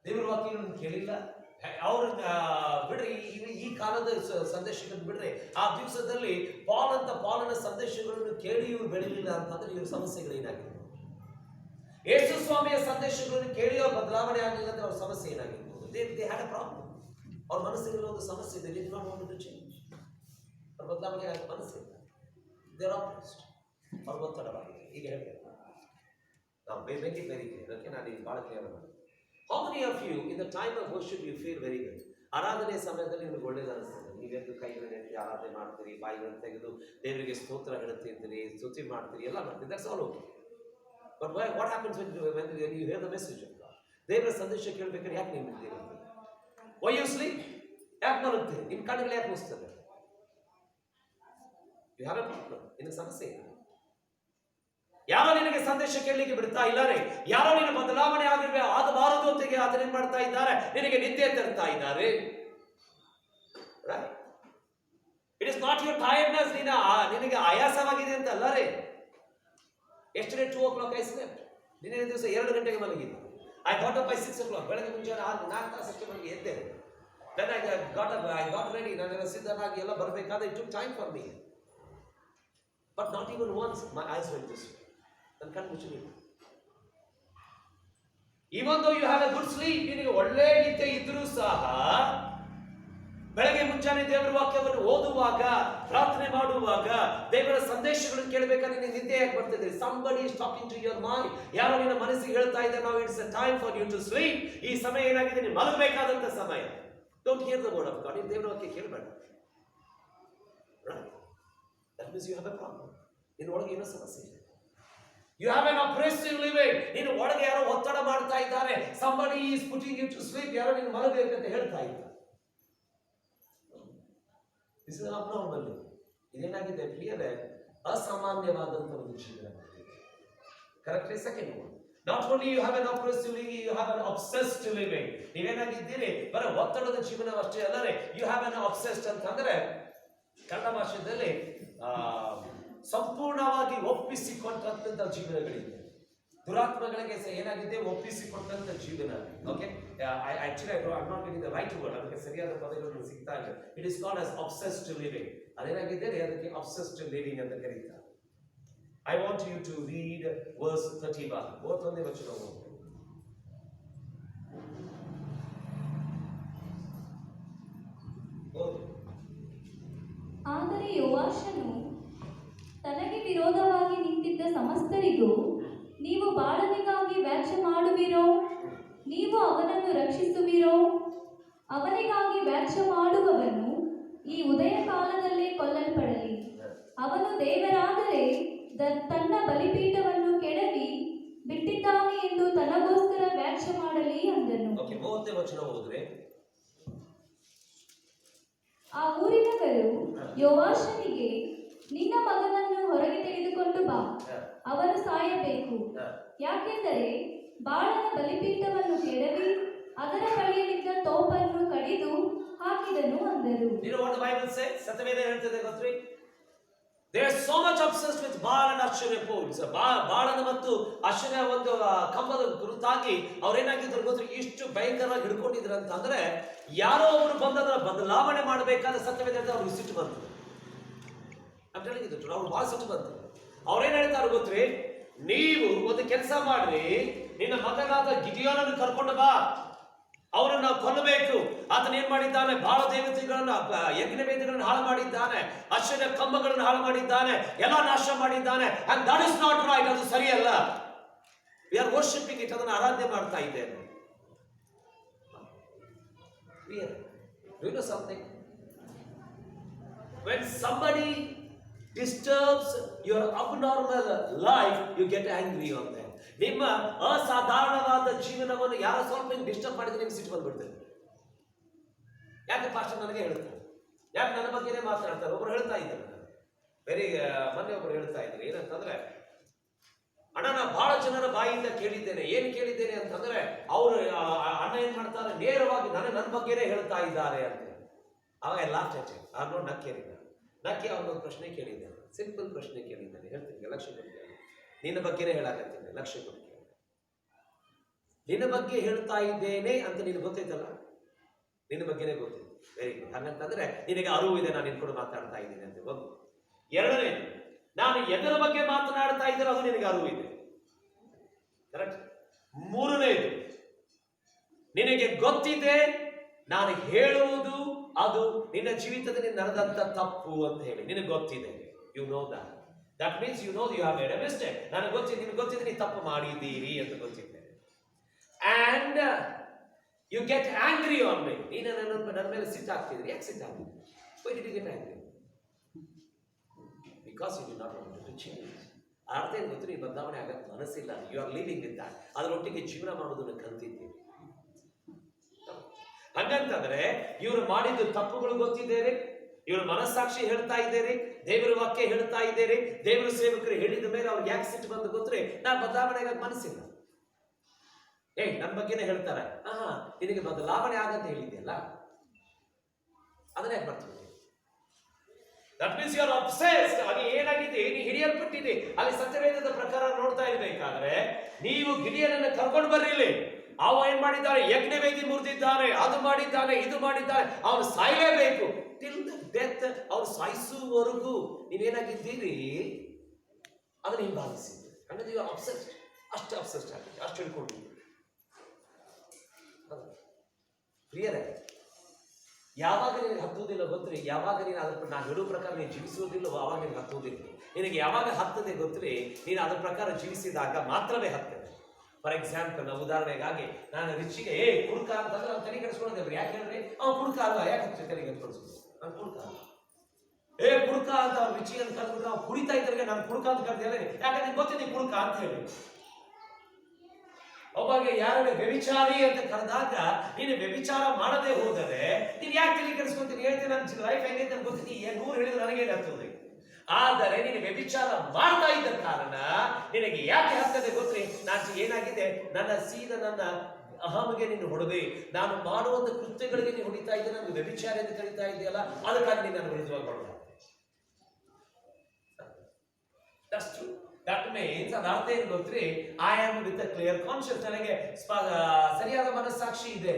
ದೇವರ ವಾಕ್ಯಗಳನ್ನು ಕೇಳಿಲ್ಲ. ಅವ್ರ ಬಿಡ್ರಿ, ಈ ಕಾಲದ ಸಂದೇಶಗಳನ್ನು ಬಿಡ್ರಿ. ಆ ದಿವಸದಲ್ಲಿ ಪಾಲನ ಸಂದೇಶಗಳನ್ನು ಕೇಳಿ ಇವ್ರು ಬೆಳಿಲಿಲ್ಲ ಅಂತಂದ್ರೆ ಇವ್ರ ಸಮಸ್ಯೆಗಳೇನಾಗಿತ್ತು? ಯೇಸು ಸ್ವಾಮಿಯ ಸಂದೇಶಗಳನ್ನು ಕೇಳಿ ಅವ್ರ ಬದಲಾವಣೆ ಆಗಲಿಲ್ಲ ಅಂದ್ರೆ ಅವ್ರ ಸಮಸ್ಯೆ ಏನಾಗಿರ್ಬೋದು? They had a problem. ಅವ್ರ ಮನಸ್ಸಿನಲ್ಲಿ ಒಂದು ಸಮಸ್ಯೆ ಇದೆ. They did not want to change. ಅವ್ರ ಬದಲಾವಣೆ ಆಗ ಮನಸ್ಸಿಲ್ಲ. They are oppressed. ಅವ್ರ ಒತ್ತಡವಾಗಿದೆ. ಈಗ ಹೇಳ್ಬೇಕು ನಾವು make it very clear. Okay, ನಾನು ಈಗ ಭಾಳ ಕ್ಲಿಯರ್ ಮಾಡಿ. How many of you in the time of worship you feel very good? ಆರಾಧನೆ ಸಮಯದಲ್ಲಿ ನಿಮಗೆ ಒಳ್ಳೇದು ಅನಿಸ್ತದೆ. ನೀವೆಂದು ಕೈಗಳನ್ನು ಎತ್ತಿ ಆರಾಧನೆ ಮಾಡ್ತೀರಿ, ಬಾಯಿಗಳನ್ನು ತೆಗೆದು ದೇವರಿಗೆ ಸ್ತೋತ್ರ ಹೇಳ್ತಿರ್ತೀರಿ, ಸ್ತುತಿ ಮಾಡ್ತೀರಿ, ಎಲ್ಲ ಮಾಡ್ತೀರಿ. That's all okay. But what happens when you hear the message of God? ದೇವರ ಸಂದೇಶ ಕೇಳಬೇಕಾದ್ರೆ ಯಾಕೆ ನೀವು ನಿಲ್ತೀರಿ? Why you sleep? ಯಾಕೆ ಮಲಗ್ತೀರಿ? ನಿಮ್ಮ ಕಣ್ಣುಗಳು ಯಾಕೆ ಮುಸ್ತದೆ? You have a problem. ನಿನಗೆ ಸಮಸ್ಯೆ ಇದೆ. ಯಾರೋ ನಿನಗೆ ಸಂದೇಶ ಕೇಳಲಿಕ್ಕೆ ಬಿಡ್ತಾ ಇದ್ದಾರೆ. ಯಾರೋ ನಿನ್ನ ಬದಲಾವಣೆ ಆಗಬಾರದು ಅಂತ ಅದನ್ನೇನ್ ಮಾಡ್ತಾ ಇದ್ದಾರೆ? ನಿನಗೆ ನಿದ್ದೆ ತರ್ತಾ ಇದ್ದಾರೆ. It is not your tiredness. ನಿನಗೆ ಆಯಾಸವಾಗಿದೆ ಅಂತ ಅಲ್ಲ ರೀ. Yesterday 2 o'clock I slept. ನಿನ್ನೆ ದಿವಸ 2 ಗಂಟೆಗೆ ಮಲಗಿದ್ದು. I got up by 6 o'clock. ಬೆಳಗ್ಗೆ ಮುಂಜಾನೆ 4 ತಾಸಕ್ಕೆ ಮಲಗಿ ಎದ್ದೇನೆ. Then I got ready. ನಾನೆಲ್ಲ ಸಿದ್ಧನಾಗಿ ಎಲ್ಲ ಬರಬೇಕಾದ್ರೆ it took time for me. But not even once my eyes went this. ನನ್ನ ಕಣ್ಣು ಮುಚ್ಚಲಿಲ್ಲ. Even though you have a good sleep, ನಿನಗೆ ಒಳ್ಳೆ ನಿದ್ದೆ ಇದ್ರೂ ಸಹ ಬೆಳಗ್ಗೆ ಮುಂಜಾನೆ ದೇವರ ವಾಕ್ಯವನ್ನು ಓದುವಾಗ, ಪ್ರಾರ್ಥನೆ ಮಾಡುವಾಗ, ದೇವರ ಸಂದೇಶಗಳನ್ನು ಕೇಳಬೇಕಾದ್ರೆ ನಿನಗೆ ನಿದ್ದೆ ಯಾಕೆ ಬರ್ತಿದೆ? Somebody is talking to your mind. ಯಾರೋ ನಿನ್ನ ಮನಸ್ಸಿಗೆ ಹೇಳ್ತಾ ಇದ್ದಾರೆ, now it's a time for you to sleep. ಈ ಸಮಯ ಏನಾಗಿದೆ? ನೀನು ಮಲಗಬೇಕಾದಂತ ಸಮಯ. Don't hear the word of God. ನೀನು ದೇವರ ವಾಕ್ಯ ಕೇಳಬೇಡ. Right? That means you have a problem. ನಿನ್ನ ಒಳಗೆ ಏನೋ ಸಮಸ್ಯೆ ಇದೆ. You have an oppressive living. ನೀನು ಒಳಗೆ ಯಾರೋ ಒತ್ತಡ ಮಾಡ್ತಾ ಇದ್ದಾರೆ. Somebody is putting you to sleep. ಯಾರೋ ನೀನು ಮಲಗಬೇಕಂತ ಹೇಳ್ತಾ ಇದ್ದಾರೆ. This is abnormal. ಇದೇನಾಗಿದೆ? ಕ್ಲಿಯರ್ ಅಸಾಮಾನ್ಯವಾದಂತ ಒಂದು ಜೀವನ. Correct? Second one, not only you have an oppressive living, you have an obsessed living. ನೀವೇನಾಗಿದ್ದೀರಿ? ಬರೀ ಒತ್ತಡದ ಜೀವನ ಅಷ್ಟೇ ಅಲ್ಲದೆ you have an obsessed ಅಂತಂದ್ರೆ ಕನ್ನಡ ಭಾಷೆಯಲ್ಲಿ ಸಂಪೂರ್ಣವಾಗಿ ಒಪ್ಪಿಸಿಕೊಟ್ಟಂತ ಜೀವನಗಳಿದೆ. ದುರಾತ್ಮಗಳಿಗೆ ಏನಾಗಿದೆ? ಒಪ್ಪಿಸಿಕೊಟ್ಟಂತ ಜೀವನ. Okay, actually I not getting the right word. ಅದಕ್ಕೆ ಸರಿಯಾದ ಪದಗಳು ಸಿಗ್ತಾ ಇಲ್ಲ. It is called as obsessed living. ಅದೇನಾಗಿದೆ? ಅದಕ್ಕೆ ಅಬ್ಸೆಸ್ಡ್ ಲಿವಿಂಗ್ ಅಂತ ಕರೀತಾರೆ. I want you to read verse 31. 31ನೇ ವಚನ ಓದಿ. ಆದರೆ ಯೋವಾಷನು ತನಗೆ ವಿರೋಧವಾಗಿ ನಿಂತಿದ್ದ ಸಮಸ್ತರಿಗೂ, ನೀವು ಬಾಳನಿಗಾಗಿ ವ್ಯಾಜ್ಯ ಮಾಡುವಿರೋ? ನೀವು ಅವನನ್ನು ರಕ್ಷಿಸುವಿರೋ? ಅವನಿಗಾಗಿ ವ್ಯಾಜ್ಯ ಮಾಡುವವನು ಈ ಉದಯ ಕಾಲದಲ್ಲೇ ಕೊಲ್ಲಲ್ಪಡಲಿ. ಅವನು ದೇವರಾದರೆ ತನ್ನ ಬಲಿಪೀಠವನ್ನು ಕೆಡವಿ ಬಿಟ್ಟಿದ್ದಾನೆ ಎಂದು ತನಗೋಸ್ಕರ ವ್ಯಾಜ್ಯ ಮಾಡಲಿ ಅಂದನು. ಆ ಊರಿನವರು ಯೋವಾಷನಿಗೆ, ನಿನ್ನ ಮಗನನ್ನು ಹೊರಗೆ ತೆಗೆದುಕೊಂಡು ಬಾ, ಅವನು ಸಾಯಬೇಕು. ಯಾಕೆಂದರೆ ಬಾಳನ ಬಲಿಪೀಠವನ್ನು ಕೆಡವಿ ಅದರ ಬಳಿಯಲ್ಲಿದ್ದ ತೋಪನ್ನು ಕಡಿದು ಹಾಕಿದನು ಅಂದರು. ಸತ್ಯವೇದ ಹೇಳ್ತದೆ ಗೊತ್ತ್ರಿ? They are so much obsessed with Baal and Asherah poles. ಬಾಳನ ಮತ್ತು ಅಶನ ಒಂದು ಕಂಬದ ಕುರಿತಾಗಿ ಅವ್ರೇನಾಗಿದ್ರು ಗೊತ್ತ್ರಿ? ಇಷ್ಟು ಭಯಂಕರವಾಗಿ ಹಿಡ್ಕೊಂಡಿದ್ರು ಅಂತಂದ್ರೆ ಯಾರೋ ಒಬ್ರು ಬಂದದ್ರ ಬದಲಾವಣೆ ಮಾಡಬೇಕಾದ್ರೆ ಸತ್ಯವೇದ ಅವ್ರಿಗೆ ಸಿಟ್ಟು ಬಂತು. ಅವ್ರು ಬಹಳ ಸಿಟ್ಟು ಬಂತು. ಅವ್ರೇನ್ ಹೇಳ್ತಾರೆ ಗೊತ್ತ್ರಿ? ನೀವು ಒಂದು ಕೆಲಸ ಮಾಡ್ರಿ, ನಿನ್ನ ಮಗನಾದ ಗಿದಿಯೋನನ್ನು ಕರ್ಕೊಂಡು ಬಾ, ಅವರನ್ನು ನಾವು ಕೊಲ್ಲಬೇಕು. ಆತನ ಏನ್ ಮಾಡಿದ್ದಾನೆ? ಬಾಳ ದೇವತೆಗಳನ್ನ, ಯಜ್ಞ ವೇದಗಳನ್ನು ಹಾಳು ಮಾಡಿದ್ದಾನೆ, ಅಶ್ವದ ಕಂಬಗಳನ್ನು ಹಾಳು ಮಾಡಿದ್ದಾನೆ, ಎಲ್ಲ ನಾಶ ಮಾಡಿದ್ದಾನೆ. And that is not right. ಅದು ಸರಿಯಲ್ಲ. We are worshipping it. ಅದನ್ನು ಆರಾಧನೆ ಮಾಡ್ತಾ ಇದ್ದೇನೆ. You know something? When somebody disturbs your abnormal life, you get angry on them. ನಿಮ್ಮ ಅಸಾಧಾರಣವಾದ ಜೀವನವನ್ನು ಯಾರೋ ಸ್ವಲ್ಪ ಡಿಸ್ಟರ್ಬ್ ಮಾಡಿದ್ರೆ ನಿಮ್ಗೆ ಸಿಟ್ಟು ಬಂದ್ಬಿಡ್ತದೆ. ಯಾಕೆ ಪಾಸ್ಟರ್ ನನಗೆ ಹೇಳ್ತಾರೆ? ಯಾಕೆ ನನ್ನ ಬಗ್ಗೆನೇ ಮಾತಾಡ್ತಾರೆ? ಒಬ್ರು ಹೇಳ್ತಾ ಇದ್ದಾರೆ, ಮೊನ್ನೆ ಒಬ್ರು ಹೇಳ್ತಾ ಇದ್ರು ಏನಂತಂದ್ರೆ, ಅಣ್ಣ ನಾ ಬಹಳ ಜನರ ಬಾಯಿಂದ ಕೇಳಿದ್ದೇನೆ. ಏನ್ ಕೇಳಿದ್ದೇನೆ ಅಂತಂದ್ರೆ, ಅವರು ಅಣ್ಣ ಏನ್ ಮಾಡ್ತಾರೆ, ನೇರವಾಗಿ ನನ್ನ ಬಗ್ಗೆನೇ ಹೇಳ್ತಾ ಇದ್ದಾರೆ ಅಂತ. ಅವಾಗ ಎಲ್ಲ ನಕ್ಕೆ ಅವನೊಂದು ಪ್ರಶ್ನೆ ಕೇಳಿದ್ದೇನೆ. ಸಿಂಪಲ್ ಪ್ರಶ್ನೆ ಕೇಳಿದ್ದೇನೆ. ಹೇಳ್ತೀನಿ, ಲಕ್ಷ್ಯ ಕೊಡ್ತೇನೆ. ನಿನ್ನ ಬಗ್ಗೆನೇ ಹೇಳಾಕತ್ತೀನಿ, ಲಕ್ಷ್ಯ ಕೊಡ್ತೇನೆ. ನಿನ್ನ ಬಗ್ಗೆ ಹೇಳ್ತಾ ಇದ್ದೇನೆ ಅಂತ ನಿನಗೆ ಗೊತ್ತೈತಲ್ಲ, ನಿನ್ನ ಬಗ್ಗೆನೇ ಗೊತ್ತಿದೆ. Very good. ಹಾಗಂತಂದ್ರೆ ನಿನಗೆ ಅರಿವು ಇದೆ, ನಾನು ನಿನ್ ಕೂಡ ಮಾತಾಡ್ತಾ ಇದ್ದೀನಿ ಅಂತ ಒಂದು. ಎರಡನೇ, ನಾನು ಎದರ ಬಗ್ಗೆ ಮಾತನಾಡ್ತಾ ಇದ್ದೇನೆ ಅದು ನಿನಗೆ ಅರಿವು ಇದೆ. ಕರೆಕ್ಟ್. ಮೂರನೇದು, ನಿನಗೆ ಗೊತ್ತಿದೆ ನಾನು ಹೇಳುವುದು ಅದು ನಿನ್ನ ಜೀವಿತದಲ್ಲಿ ನಡೆದಂತ ತಪ್ಪು ಅಂತ ಹೇಳಿ ನಿನಗೆ ಗೊತ್ತಿದೆ. You know that. That means you know you have made a mistake. ನನಗೆ ಗೊತ್ತಿದೆ, ನಿನಗೆ ಗೊತ್ತಿದೆ ನೀವು ತಪ್ಪು ಮಾಡಿದ್ದೀರಿ ಅಂತ ಗೊತ್ತಿದೆ. And you get angry on me. ನೀನು ನನ್ನ ಮೇಲೆ ಸಿಟ್ಟಾಗ್ತಿದ್ರಿ. ಯಾಕೆ ಸಿಟ್ಟಾಗ್ತಿದ್ರಿ? Why did you get angry? Because you do not want to change. ಅರ್ಥ ಏನು ಗೊತ್ತು? ನೀವು ಬದಲಾವಣೆ ಆಗಕ್ಕೆ ಮನಸ್ಸಿಲ್ಲ. You are living with that. ಅದರೊಟ್ಟಿಗೆ ಜೀವನ ಮಾಡೋದನ್ನು ಕಲ್ತಿದ್ದೀವಿ. ಹಂಗಂತಂದ್ರೆ ಇವರು ಮಾಡಿದ್ದು ತಪ್ಪುಗಳು ಗೊತ್ತಿದ್ದೇನೆ, ಇವರು ಮನಸ್ಸಾಕ್ಷಿ ಹೇಳ್ತಾ ಇದ್ದೇನೆ, ದೇವರ ವಾಕ್ಯ ಹೇಳ್ತಾ ಇದ್ದೇನೆ, ದೇವರ ಸೇವಕರು ಹೇಳಿದ ಮೇಲೆ ಅವ್ರಿಗೆ ಯಾಕೆ ಸಿಟ್ಟು ಬಂದು ಗೊತ್ತರೆ ನಾನು ಬದಲಾವಣೆ ಆಗಕ್ಕೆ ಮನಸ್ಸಿಲ್ಲ. ನನ್ನ ಬಗ್ಗೆನೇ ಹೇಳ್ತಾರೆ, ನಿನಗೆ ಬದಲಾವಣೆ ಆಗಂತ ಹೇಳಿದೆಯಲ್ಲ, ಅದನ್ನ ಯಾಕೆ ಮಾಡ್ತೀವಿ? That means you are obsessed. ಅಲ್ಲಿ ಏನಾಗಿದೆ, ನೀ ಹಿಡಿಯಲ್ಪಟ್ಟಿದೆ. ಅಲ್ಲಿ ಸತ್ಯವೇದದ ಪ್ರಕಾರ ನೋಡ್ತಾ ಇರ್ಬೇಕಾದ್ರೆ ನೀವು ಗಿಡಿಯನನ್ನು ಕರ್ಕೊಂಡು ಬರ್ರಿಲಿ. ಅವ ಏನ್ ಮಾಡಿದ್ದಾನೆ? ಯಜ್ಞವೇದಿ ಮುರಿದಿದ್ದಾನೆ, ಅದು ಮಾಡಿದ್ದಾನೆ, ಇದು ಮಾಡಿದ್ದಾನೆ, ಅವನು ಸಾಯಲೇಬೇಕು. Till the death. ಅವ್ರು ಸಾಯಿಸುವವರೆಗೂ ನೀವೇನಾಗಿದ್ದೀರಿ ಅದನ್ನ ಹಿಂಬಾಲಿಸಿದ್ರಿ. ಅಂದ್ರೆ ನೀವು ಅಬ್ಸೆಸ್ಡ್, ಅಷ್ಟು ಅಬ್ಸೆಸ್ಡ್ ಆಗಿದೆ, ಅಷ್ಟು ಹಿಡ್ಕೊಂಡಿದ್ದೀರಿ. ಪ್ರಿಯರೇ, ಯಾವಾಗ ನಿನಗೆ ಹತ್ತುವುದಿಲ್ಲ ಗೊತ್ತ್ರಿ? ಯಾವಾಗ ನೀನು ಅದ್ರ ನಾನು ಹೇಳೋ ಪ್ರಕಾರ ನೀನು ಜೀವಿಸುವುದಿಲ್ಲವೋ ಅವಾಗ ನಿನಗೆ ಹತ್ತುವುದಿಲ್ಲ. ನಿನಗೆ ಯಾವಾಗ ಹತ್ತದೆ ಗೊತ್ತ್ರಿ? ನೀನು ಅದ್ರ ಪ್ರಕಾರ ಜೀವಿಸಿದಾಗ ಮಾತ್ರವೇ ಹತ್ತದೆ. ಫಾರ್ ಎಕ್ಸಾಂಪಲ್, ನಾವು ಉದಾಹರಣೆಗಾಗಿ ನಾನು ರಿಚಿಗೆ ಕುಡ್ಕ ಅಂತಂದ್ರೆ ನಾವು ತಲೆ ಕೆಡಿಸ್ಕೊಳ್ಳೋದಿಲ್ಲ. ಯಾಕೆ ಹೇಳ್ರಿ? ಕುಡ್ಕ ಅಲ್ವಾ, ಯಾಕೆ ತಲೆ ಕೆಡಿಸ್ಕೊಳ್ಳೋದು? ನಾನು ಕುಡ್ಕ ಅಲ್ಲ. ಕುಡ್ಕ ಅಂತ ಅವ್ರು ರುಚಿ ಅಂತ ಕರೆದ್ಬಿಟ್ಟು ನಾವು ಕುಡಿತಾ ಇದ್ದಾರೆ, ನಾನು ಕುಡ್ಕ ಅಂತ ಕರೆದಿಲ್ಲ. ಯಾಕಂದ್ರೆ ಗೊತ್ತಿದೆ ಕುಡ್ಕ ಅಂತ ಹೇಳಿ. ಅವಾಗ ಯಾರನ್ನ ವ್ಯಭಿಚಾರಿ ಅಂತ ಕರೆದಾಗ ನೀನು ವ್ಯಭಿಚಾರ ಮಾಡದೆ ಹೋದರೆ ನೀನು ಯಾಕೆ ತಲೆ ಕೆಡಿಸ್ಕೊಂತೀನಿ? ಹೇಳ್ತೀನಿ, ನನ್ನ ಲೈಫ್ ಹೆಂಗೈತೆ ಅಂತ ಗೊತ್ತೀನಿ. 100 ಹೇಳಿದ್ರೆ ನನಗೇನು ಹತ್ತುತ್ತದೆ? ಆದರೆ ನೀನು ವ್ಯಭಿಚಾರ ಮಾಡ್ತಾ ಇದ್ದ ಕಾರಣ ನಿನಗೆ ಯಾಕೆ ಹತ್ತದೆ ಗೊತ್ತ್ರಿ? ನಾನು ಏನಾಗಿದೆ, ನನ್ನ ಅಹಮಿಗೆ ನೀನು ಹೊಡೆದೆ, ನಾನು ಮಾಡುವಂತ ಕೃತ್ಯಗಳಿಗೆ ನೀನು ಹೊಡಿತಾ ಇದ್ದೆ, ನಾನು ವ್ಯಭಿಚಾರ ಎಂದು ಕರೀತಾ ಇದೆಯಲ್ಲ, ಅದಕ್ಕಾಗಿ ನೀನು ನನ್ನ ವಿರುದ್ಧವಾಗಿ ಹೊಡೆದ. ದಟ್ ಮೀನ್ಸ್ ಅದ ಅರ್ಥ ಏನು ಗೊತ್ತ್ರಿ? I am with a clear conscious. ನನಗೆ ಸರಿಯಾದ ಮನಸ್ಸಾಕ್ಷಿ ಇದೆ.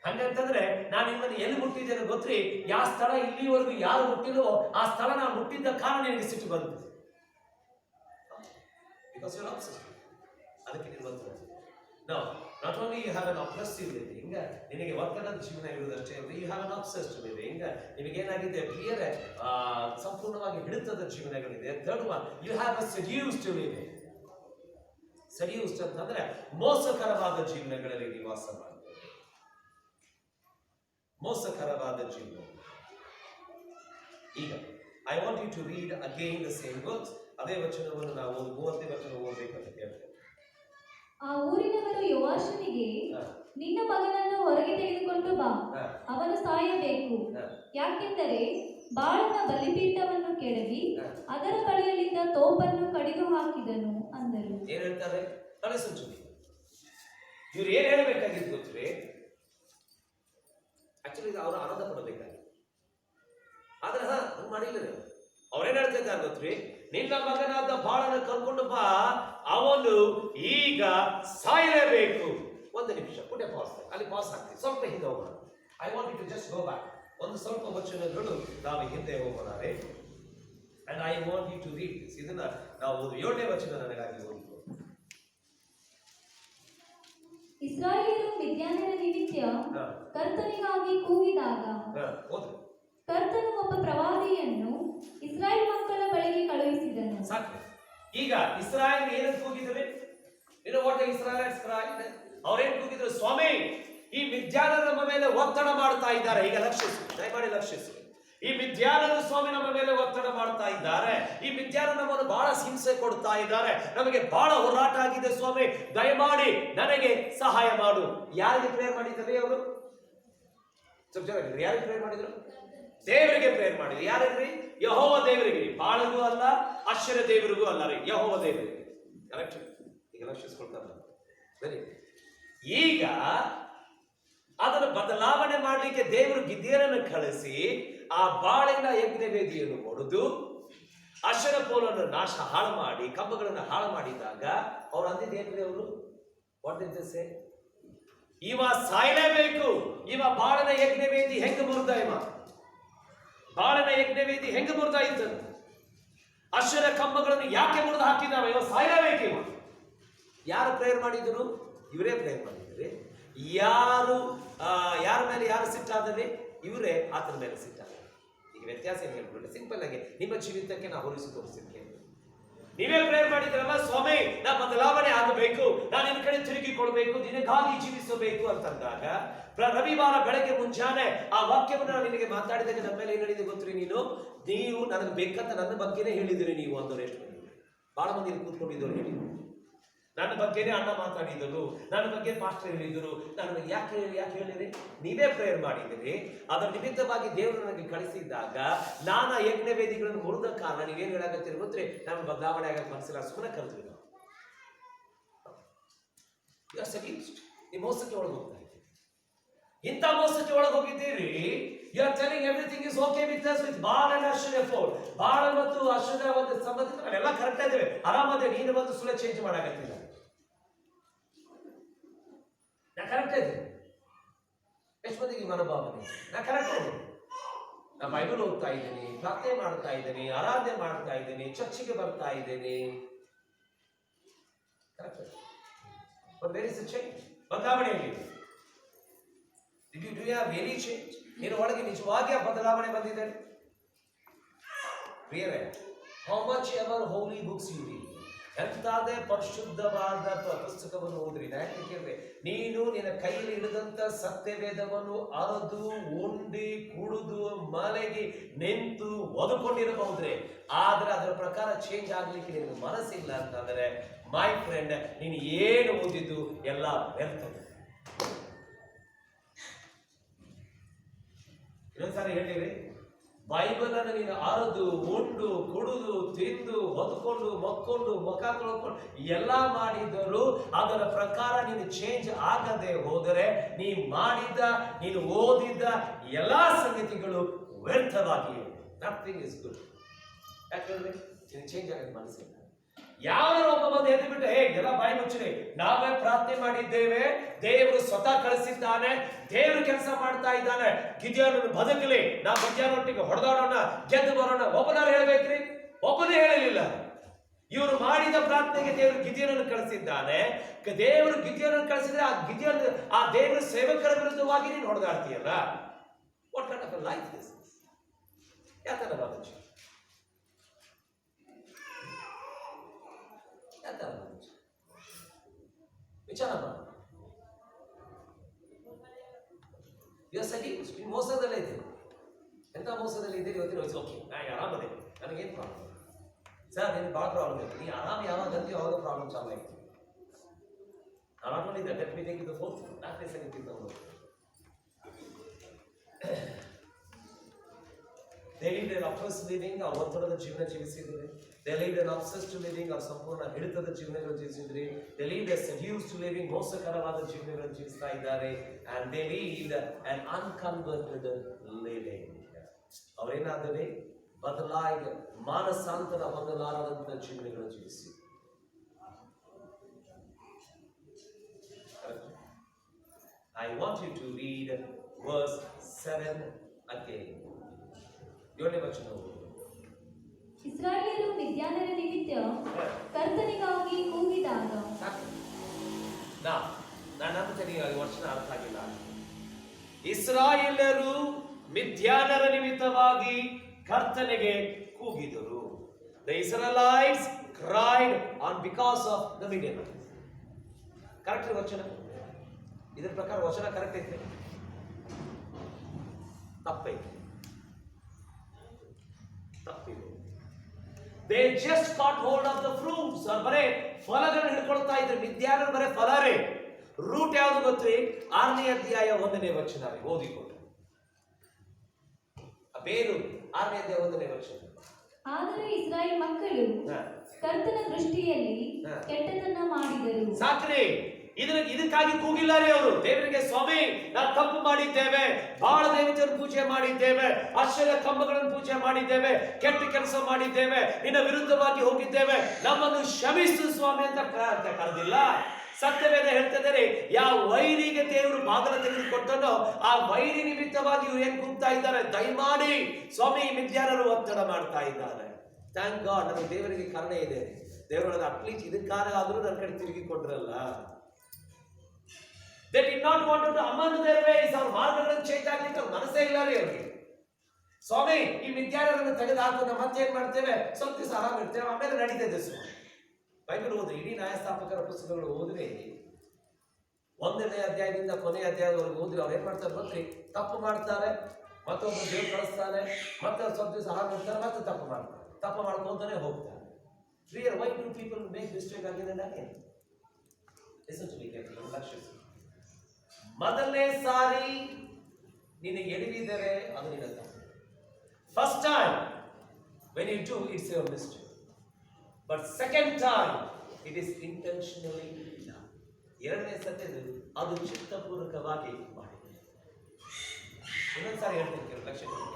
ಹಂಗಂತಂದ್ರೆ ನಾನು ನಿಮ್ಮನ್ನು ಎಲ್ಲಿ ಮುಟ್ಟಿದ್ದೇನೆ ಗೊತ್ತ್ರಿ? ಯಾವ ಸ್ಥಳ ಇಲ್ಲಿವರೆಗೂ ಯಾರು ಮುಟ್ಟಿಲ್ಲೋ ಆ ಸ್ಥಳ ನಾನು ಮುಟ್ಟಿದ್ದ ಕಾರಣ ನಿನಗೆ ಸಿಟ್ಟು ಬಂತು. ಅದಕ್ಕೆ ನೀವು ಬಂತು. Not only you have an obsessive living, ನಿನಗೆ ಒತ್ತಡದ ಜೀವನ ಇರುವುದಷ್ಟೇ ಅಲ್ಲ, you have an obsessed living. ನಿಮಗೇನಾಗಿದೆ? ಪ್ರಿಯರೇ, ಸಂಪೂರ್ಣವಾಗಿ ಹಿಡಿತದ ಜೀವನಗಳಿದೆ. Third one, you have a seduced living. Seduced ಅಂತಂದ್ರೆ ಮೋಸಕರವಾದ ಜೀವನಗಳಲ್ಲಿ ನಿವಾಸ ಮಾಡಿ, ಮೋಸಕರವಾದ ಜೀವನ. ಈಗ I want you to read again the same words. ಅದೇ ವಚನವನ್ನು ನಾವು 30ನೇ ವಚನ ಓದಬೇಕಂತ ಕೇಳ್ತೇವೆ. ಆ ಊರಿನವರು ಯೋವಾಷನಿಗೆ, ನಿನ್ನ ಮಗನನ್ನು ಹೊರಗೆ ತೆಗೆದುಕೊಂಡು ಬಾ, ಅವನು ಸಾಯಬೇಕು. ಯಾಕೆಂದರೆ ಬಾಳನ ಬಲಿಪೀಠವನ್ನು ಕೆಡವಿ ಅದರ ಬಳಿಯಲ್ಲಿದ್ದ ತೋಪನ್ನು ಕಡಿದು ಹಾಕಿದನು ಅಂದರು. ಏನ್ ಹೇಳ್ತಾರೆ? ಕಳಿಸುತ್ತೀವಿ. ಇವ್ರು ಏನ್ ಹೇಳಬೇಕಾಗಿತ್ತು ಗೊತ್ತ್ರಿ? ಆಕ್ಚುಲಿ ಅವರು ಆನಂದ ಪಡಬೇಕಾಗಿ, ಆದ್ರೆ ಹಂಗ್ ಮಾಡಿಲ್ಲ. ಅವ್ರೇನ್ ಹೇಳ್ತಿದ್ದಾರೆ ಗೊತ್ತ್ರಿ? ನಿನ್ನ ಮಗನಾದ ಬಾಳನ ಕರ್ಕೊಂಡು ಬಾ, ಅವನು ಈಗ ಸಾಯಲೇಬೇಕು. ಒಂದು ನಿಮಿಷ, ಪುಟ್ಟ ಪಾಸ್. ಅಲ್ಲಿ ಪಾಸ್ ಆಗ್ತದೆ, ಸ್ವಲ್ಪ ಹಿಂದೆ ಹೋಗೋಣ. I want to just go back. ಒಂದು ಸ್ವಲ್ಪ ವಚನಗಳು ನಾವು ಹಿಂದೆ ಹೋಗೋಣ. And I want you to read this. ಇದನ್ನ ನಾವು 7ನೇ ವಚನ ನನಗಾಗಿ ಓದಿಕೊ. ಇಸ್ರಾಯೇಲರು ಮಿದ್ಯಾನ್ಯರ ನಿಮಿತ್ತ ಕರ್ತನಿಗಾಗಿ ಕೂಗಿದಾಗ ಕರ್ತನು ಒಬ್ಬ ಪ್ರವಾದಿಯನ್ನು ಇಸ್ರಾಯೇಲ್ ಮಕ್ಕಳ ಬಳಿಗೆ ಕಳುಹಿಸಿದನು. ಸಾಕು. ಈಗ ಇಸ್ರಾಯೇಲ್ ಏನಂತ ಕೂಗಿದ್ದಾರೆ? ಇಸ್ರಾಯೇಲ್ ಅವ್ರೇನ್ ಕೂಗಿದ್ರು? ಸ್ವಾಮಿ, ಈ ಮಿದ್ಯಾನರು ನಮ್ಮ ಮೇಲೆ ಒತ್ತಡ ಮಾಡ್ತಾ ಇದ್ದಾರೆ. ಈಗ ಲಕ್ಷಿಸಿ, ದಯಮಾಡಿ ಲಕ್ಷಿಸಿ. ಈ ಮಿದ್ಯಾನರು ಸ್ವಾಮಿ ನಮ್ಮ ಮೇಲೆ ಒತ್ತಡ ಮಾಡ್ತಾ ಇದ್ದಾರೆ. ಈ ಮಿದ್ಯಾನರು ನಮ್ಮನ್ನು ಬಹಳ ಹಿಂಸೆ ಕೊಡ್ತಾ ಇದ್ದಾರೆ. ನಮಗೆ ಬಹಳ ಹೋರಾಟ ಆಗಿದೆ ಸ್ವಾಮಿ, ದಯಮಾಡಿ ನನಗೆ ಸಹಾಯ ಮಾಡು. ಯಾರಿಗೆ ಪ್ರೇಯರ್ ಮಾಡಿದ್ದಾರೆ ಅವರು? ಯಾರಿಗೆ ಪ್ರೇಯರ್ ಮಾಡಿದ್ರು? ದೇವರಿಗೆ ಪ್ರೇಯರ್ ಮಾಡಿದ್ರು. ಯಾರಿಗೆ? ಯೆಹೋವ ದೇವರಿಗೆ. ಬಾಳಗೂ ಅಲ್ಲ, ಆಶ್ಚರ್ಯ ದೇವರಿಗೂ ಅಲ್ಲ ರೀ, ಯೆಹೋವ ದೇವರಿಗೆ. ಕರೆಕ್ಟ್? ಈಗ ಲಕ್ಷಿಸ್ಕೊಳ್ತಾರೆ. ಸರಿ. ಈಗ ಅದನ್ನು ಬದಲಾವಣೆ ಮಾಡಲಿಕ್ಕೆ ದೇವರು ಗಿದ್ಯೋನನ್ನು ಕಳಿಸಿ ಆ ಬಾಳಿನ ಯಜ್ಞ ವೇದಿಯನ್ನು ಹೊಡೆದು ಅಶರ ಪೋಲನ್ನು ಹಾಳು ಮಾಡಿ, ಕಂಬಗಳನ್ನು ಹಾಳು ಮಾಡಿದಾಗ ಅವ್ರು ಅಂದಿದ್ದೇನ್ರಿ? ಅವರು ವಾಟ್ ಇಸ್ ದಿಸ್? ಇವ ಸಾಯಲೇಬೇಕು. ಇವ ಬಾಳನ ಯಜ್ಞವೇದಿ ಹೆಂಗ ಮುರಿದ, ಬಾಳನ ಯಜ್ಞವೇದಿ ಹೆಂಗ ಮುರಿದ ಇತ್ತು. ಅಶ್ವರ ಕಂಬಗಳನ್ನು ಯಾಕೆ ಮುರಿದು ಹಾಕಿದಾವ? ಇವ ಸಾಯಲೇಬೇಕು. ಇವ ಯಾರು ಪ್ರೇಯರ್ ಮಾಡಿದ್ರು? ಇವರೇ ಪ್ರೇಯರ್ ಮಾಡಿದ್ದಾರೆ. ಯಾರ ಮೇಲೆ ಯಾರು ಸಿಟ್ಟಾದರೆ? ಇವರೇ ಆತನ ಮೇಲೆ ಸಿಟ್ಟಾದರೆ. ಈಗ ವ್ಯತ್ಯಾಸ ಏನು ಹೇಳ್ಬಿಟ್ಟು ಸಿಂಪಲ್ ಆಗಿ ನಿಮ್ಮ ಜೀವಿತಕ್ಕೆ ನಾವು ಹೋಲಿಸಿ ತೋರಿಸಿದ್ದೆ. ನೀವೇ ಪ್ರೇಯರ್ ಮಾಡಿದ್ರಲ್ಲ, ಸ್ವಾಮಿ ನಾ ಬದಲಾವಣೆ ಆಗಬೇಕು, ನಾನು ನಿನ್ನ ಕಡೆ ತಿರುಗಿಕೊಳ್ಬೇಕು, ನಿನಗಾಗಿ ಜೀವಿಸಬೇಕು ಅಂತಂದಾಗ ರವಿವಾರ ಬೆಳಗ್ಗೆ ಮುಂಜಾನೆ ಆ ವಾಕ್ಯವನ್ನು ನಾನು ನಿನಗೆ ಮಾತಾಡಿದಾಗ ನನ್ನ ಮೇಲೆ ಏನು ಹೇಳಿದೆ ಗೊತ್ತ್ರಿ? ನೀವು ನನಗೆ ಬೇಕಂತ ನನ್ನ ಬಗ್ಗೆನೇ ಹೇಳಿದಿರಿ. ನೀವು ಅಂದವರು ಎಷ್ಟು ಮಂದಿ? ಬಹಳ ಮಂದಿ ಕೂತ್ಕೊಂಡಿದ್ದವರು ಹೇಳಿ, ನನ್ನ ಬಗ್ಗೆನೇ ಅಣ್ಣ ಮಾತಾಡಿದರು, ನನ್ನ ಬಗ್ಗೆ ಪಾಸ್ಟರ್ ಹೇಳಿದರು. ನಾನು ಯಾಕೆ ಹೇಳಿರಿ? ನೀವೇ ಪ್ರೇಯರ್ ಮಾಡಿದ್ದೀರಿ. ಅದರ ನಿಮಿತ್ತವಾಗಿ ದೇವರು ನನಗೆ ಕಳಿಸಿದ್ದಾಗ ನಾನು ಯಜ್ಞ ವೇದಿಗಳನ್ನು ಮುರಿದ ಕಾರಣ ನೀವೇನು ಹೇಳಾಕತ್ತೀರಿ ಗೊತ್ತ್ರಿ? ನಮ್ಮ ಬದಲಾವಣೆ ಆಗಕ್ಕೆ ಮನಸ್ಸಿಲ್ಲ, ಸುಮ್ಮನೆ ಕಲ್ತ್ರಿ. ನೀವು ಮೋಸಕ್ಕೆ ಒಳಗೆ ಹೋಗ್ತಾ ಇದ್ದೀರಿ. ಇಂಥ ಮೋಸಕ್ಕೆ ಒಳಗೆ ಹೋಗಿದ್ದೀರಿ. You are telling everything is okay with us, with Baal and ಅಶ್ವದ ಫೋರ್. ಬಾಳ ಮತ್ತು ಅಶ್ವದ ಒಂದು ಸಂಬಂಧಿತ ನಾವೆಲ್ಲ ಕರೆಕ್ಟ್ ಇದ್ದೇವೆ, ಆರಾಮದೇ. ನೀನು ಬಂದು ಸುಳ್ಳು ಚೇಂಜ್ ಮಾಡಾಕತ್ತಿಲ್ಲ. ನಾ ಕರೆಕ್ಟ್ ಇದ್ದೇನೆ. ಎಷ್ಟು ಮಂದಿಗೆ ಮನೋಭಾವನೆ? ನಾ ಕರೆಕ್ಟ್ ಇದ್ದೇನೆ. ನಾ ಬೈಬಲ್ ಓದ್ತಾ ಇದ್ದೀನಿ, ಪ್ರಾರ್ಥನೆ ಮಾಡ್ತಾ ಇದ್ದೀನಿ, ಆರಾಧನೆ ಮಾಡ್ತಾ ಇದ್ದೀನಿ, ಚರ್ಚಿಗೆ ಬರ್ತಾ ಇದ್ದೀನಿ. Correct. But where is the change? ಬದಲಾವಣೆ ಹೇಗಿದೆ? Did you really change? ನೀನು ಒಳಗೆ ನಿಜವಾಗಿ ಆ ಬದಲಾವಣೆ ಬಂದಿದೆ? ಪ್ರಿಯರೇ, how much ever holy books you read, ಎಂತಾದೇ ಪರಿಶುದ್ಧವಾದ ಪುಸ್ತಕವನ್ನು ಓದ್ರಿ, ನೀನು ನಿನ್ನ ಕೈಯಲ್ಲಿ ಹಿಡಿದಂತ ಸತ್ಯವೇದವನ್ನು ಅರದು ಉಂಡಿ ಕುಡಿದು ಮಲಗಿ ನಿಂತು ಒದಕೊಂಡಿರಬಹುದ್ರೆ, ಆದ್ರೆ ಅದರ ಪ್ರಕಾರ ಚೇಂಜ್ ಆಗ್ಲಿಕ್ಕೆ ನಿನಗೆ ಮನಸ್ಸಿಲ್ಲ ಅಂತಂದ್ರೆ ಮೈ ಫ್ರೆಂಡ್, ನೀನು ಏನು ಓದಿದ್ದು ಎಲ್ಲ ವ್ಯರ್ಥ. ಇನ್ನೊಂದ್ಸಾರಿ ಹೇಳಿರಿ, ಬೈಬಲ್ ಅನ್ನು ನೀನು ಅರದು ಉಂಡು ಕುಡಿದು ತಿಂದು ಹೊದ್ಕೊಂಡು ಮಕ್ಕೊಂಡು ಮುಖ ತೊಳ್ಕೊಂಡು ಎಲ್ಲ ಮಾಡಿದರೂ ಅದರ ಪ್ರಕಾರ ನೀನು ಚೇಂಜ್ ಆಗದೆ ಹೋದರೆ ನೀನು ಓದಿದ್ದ ಎಲ್ಲಾ ಸಂಗತಿಗಳು ವ್ಯರ್ಥವಾಗಿವೆ. Nothing is good. ಯಾಕಂದ್ರೆ ನೀನು ಚೇಂಜ್ ಆಗಕ್ಕೆ ಮನಸ್ಸಿಲ್ಲ. ಯಾರು ಒಬ್ಬ ಬಂದು ಎದ್ದು ಬಿಟ್ಟು ಎಲ್ಲ ಬಾಯಿ ಮುಚ್ಚಿರಿ, ನಾವೇ ಪ್ರಾರ್ಥನೆ ಮಾಡಿದ್ದೇವೆ, ದೇವರು ಸ್ವತಃ ಕಳಿಸಿದ್ದಾನೆ, ದೇವರು ಕೆಲಸ ಮಾಡ್ತಾ ಇದ್ದಾನೆ, ಗಿದ್ಯೋನನ್ನು ಬದುಕಲಿ, ನಾವು ಮಧ್ಯಾಹ್ನೊಟ್ಟಿಗೆ ಹೊಡೆದಾಡೋಣ, ಗೆದ್ದು ಬರೋಣ, ಒಬ್ಬನಾರು ಹೇಳ್ಬೇಕ್ರಿ? ಒಬ್ಬನೇ ಹೇಳಲಿಲ್ಲ. ಇವರು ಮಾಡಿದ ಪ್ರಾರ್ಥನೆಗೆ ದೇವರು ಗಿದ್ಯೋನನ್ನು ಕಳಿಸಿದ್ದಾನೆ. ದೇವರು ಗಿದ್ಯೋನನ್ನು ಕಳಿಸಿದ್ರೆ ಆ ದೇವರ ಸೇವಕರ ವಿರುದ್ಧವಾಗಿ ನೀನು ಹೊಡೆದಾಡ್ತೀಯಲ್ಲ. What kind of life this? ಯಾವ ತರ ಬಾಬುಜಿ? ವಿಚಾರ ಮಾಡ. ಮೋಸದಲ್ಲೇ ಇದ್ದೀರಿ. ಎಂತ ಮೋಸದಲ್ಲಿ ಇದ್ದೀರಿ ಇವತ್ತಿನ? ಓಕೆ, ನಾನು ಆರಾಮದೆ, ನನಗೇನು ಪ್ರಾಬ್ಲಮ್ ಸರ್? ನಿನ್ಗೆ ಭಾಳ ಪ್ರಾಬ್ಲಮ್ ಇದೆ. ನೀ ಆರಾಮ ಯಾವಾಗ ಅಂತೀವಿ ಅವಾಗ ಪ್ರಾಬ್ಲಮ್ ಚಾಲು ಆಯ್ತು. ಆರಾಮಲ್ಲಿದ್ದ ಡೆಟ್ ಮೀ ಟೇಕ್ ಇದು 4ನೇ ಸಂಗತಿ ತಗೊಂಡು they lead an oppressed living, ಆ ಒತ್ತಡದ ಜೀವನ ಜೀವಿಸಿದ್ದಾರೆ. they lead an obsessed living, ಆ ಸಂಪೂರ್ಣ ಹಿಡಿತದ ಜೀವನಗಳು ಜೀವಿಸಿದ್ದಾರೆ. they lead a seduced living, ಮೋಸಕರವಾದ ಜೀವನಗಳನ್ನು ಜೀವಿಸ್ತಾ ಇದ್ದಾರೆ. and they lead an unconverted living. ಅವರೇನಾದರೆ ಮಾನಸಾಂತರ ಹೊಂದಲಾರದಂತ ಜೀವನಗಳನ್ನು ಜೀವಿಸಿ. I want you to read verse 7 again. 7ನೇ ವಚನ. ಇಸ್ರಾಯೇಲರು ಮಿದ್ಯಾನರ ನಿಮಿತ್ತ ಕರ್ತನಿಗಾಗಿ ಕೂಗಿದಾಗ. ನಾನು ಅಂತೀನಿ ಈ ವಚನ ಅರ್ಥ ಆಗಿಲ್ಲ. ಇಸ್ರಾಯೇಲರು ಮಿದ್ಯಾನರ ನಿಮಿತ್ತವಾಗಿ ಕರ್ತನಿಗೆ ಕೂಗಿದರು. The Israelites cried on because of the Midianites. Correct ವಚನ? ಇದರ ಪ್ರಕಾರ ವಚನ ಕರೆಕ್ಟ್ ಐತೆ? ತಪ್ಪೈತೆ. ತಪ್ಪಿದೆ. They just caught hold of the fruits. ಬರೇ ಫಲಗಳನ್ನು ಹಿಡ್ಕೊಳ್ತಾ ಇದ್ರು. ಮಿದ್ಯಾನರು ಬರೇ ಫಲರೇ. ರೂಟ್ ಯಾವುದು ಗೊತ್ತ್ರಿ? 6ನೇ ಅಧ್ಯಾಯ 1ನೇ ವಚನ ಓದಿಕೊಂಡು. ಬೇರು 6ನೇ ಅಧ್ಯಾಯ 1ನೇ ವಚನ. ಆದರೆ ಇಸ್ರಾಯೇಲ್ ಮಕ್ಕಳು ಕರ್ತನ ದೃಷ್ಟಿಯಲ್ಲಿ ಕೆಟ್ಟದನ್ನ ಮಾಡಿದರು. ಸಾಕ್ರಿ, ಇದಕ್ಕಾಗಿ ಕೂಗಿಲ್ಲಾರೆ ಅವರು ದೇವರಿಗೆ. ಸ್ವಾಮಿ, ನಾವು ತಪ್ಪು ಮಾಡಿದ್ದೇವೆ, ಬಾಳ ದೇವತೆಯ ಪೂಜೆ ಮಾಡಿದ್ದೇವೆ, ಅಶ್ವರ ಕಂಬಗಳನ್ನು ಪೂಜೆ ಮಾಡಿದ್ದೇವೆ, ಕೆಟ್ಟ ಕೆಲಸ ಮಾಡಿದ್ದೇವೆ, ನಿನ್ನ ವಿರುದ್ಧವಾಗಿ ಹೋಗಿದ್ದೇವೆ, ನಮ್ಮನ್ನು ಕ್ಷಮಿಸು ಸ್ವಾಮಿ ಅಂತ ಕರೆದಿಲ್ಲ. ಸತ್ಯವೇದ ಹೇಳ್ತಿದ್ದಾರೆ, ಯಾವ ವೈರಿಗೆ ದೇವರು ಬಾಗಲ ತೆಗೆದುಕೊಟ್ಟನೋ ಆ ವೈರಿ ನಿಮಿತ್ತವಾಗಿ ಇವ್ರು ಏನ್ ಕೂಗ್ತಾ ಇದ್ದಾರೆ, ದಯಮಾಡಿ ಸ್ವಾಮಿ ಮಿದ್ಯಾನರು ಒತ್ತಡ ಮಾಡ್ತಾ ಇದ್ದಾರೆ. ಥ್ಯಾಂಕ್ ಗಾಡ್, ನನಗೆ ದೇವರಿಗೆ ಕರುಣೆ ಇದೆ. ದೇವರೊಳಗೆ ಅಟ್ಲೀಸ್ಟ್ ಇದಕ್ಕಾರ ಆದ್ರೂ ನನ್ನ ಕಡೆ ತಿರುಗಿಕೊಂಡ್ರಲ್ಲ. They did not want to amend their ways. ಅವ್ರ ಮಾರ್ಗಗಳನ್ನು ಚೇಂಜ್ ಆಗ್ಲಿಕ್ಕೆ ಅವ್ರ ಮನಸ್ಸೇ ಇಲ್ಲ ರೀ ಅವ್ರಿಗೆ. ಸ್ವಾಮಿ ಈ ವಿದ್ಯಾರ್ಥಿಗಳನ್ನು ತೆಗೆದು ಹಾಕೋಣ, ಮತ್ತೇನ್ ಮಾಡ್ತೇವೆ, ಸ್ವಲ್ಪ ದಿವಸ ಆರಾಮ ಇರ್ತೇವೆ, ಆಮೇಲೆ ನಡೀತದೆ. ಬೈಬಲ್ ಓದ್ರಿ, ಇಡೀ ನ್ಯಾಯಸ್ಥಾಪಕರ ಪುಸ್ತಕಗಳು ಓದ್ರಿ, 1ನೇ ಅಧ್ಯಾಯದಿಂದ ಕೊನೆಯ ಅಧ್ಯಾಯದವರೆಗೆ ಓದ್ರಿ. ಅವ್ರು ಏನ್ ಮಾಡ್ತಾರೆ ಗೊತ್ತ್ರಿ, ತಪ್ಪು ಮಾಡ್ತಾರೆ, ಮತ್ತೊಬ್ಬರು ದೇವ್ರು ಕಳಿಸ್ತಾನೆ, ಮತ್ತೆ ಸ್ವಲ್ಪ ದಿವಸ ಆರಾಮ ಇರ್ತಾರೆ, ಮತ್ತೆ ತಪ್ಪು ಮಾಡ್ತಾರೆ, ತಪ್ಪು ಮಾಡ್ಕೊಂತಾನೆ ಹೋಗ್ತಾರೆ. Clear, why do people make mistake again and again? Listen to me carefully, ಲಕ್ಷಿಸಿ. ಮೊದಲನೇ ಸಾರಿ ನಿನಗೆ ಎಡವಿದರೆ ಅದು ನಿನ್ನ ತಪ್ಪು. First time when you do, it's your mistake. But second time it is intentionally done. ಎರಡನೇ ಸತಿ ಅದು ಚಿತ್ತಪೂರ್ವಕವಾಗಿ ಮಾಡಿದೆ. ಇನ್ನೊಂದು ಸಾರಿ ಹೇಳ್ತೀನಿ, ಲಕ್ಷ ಕೊಡಿ.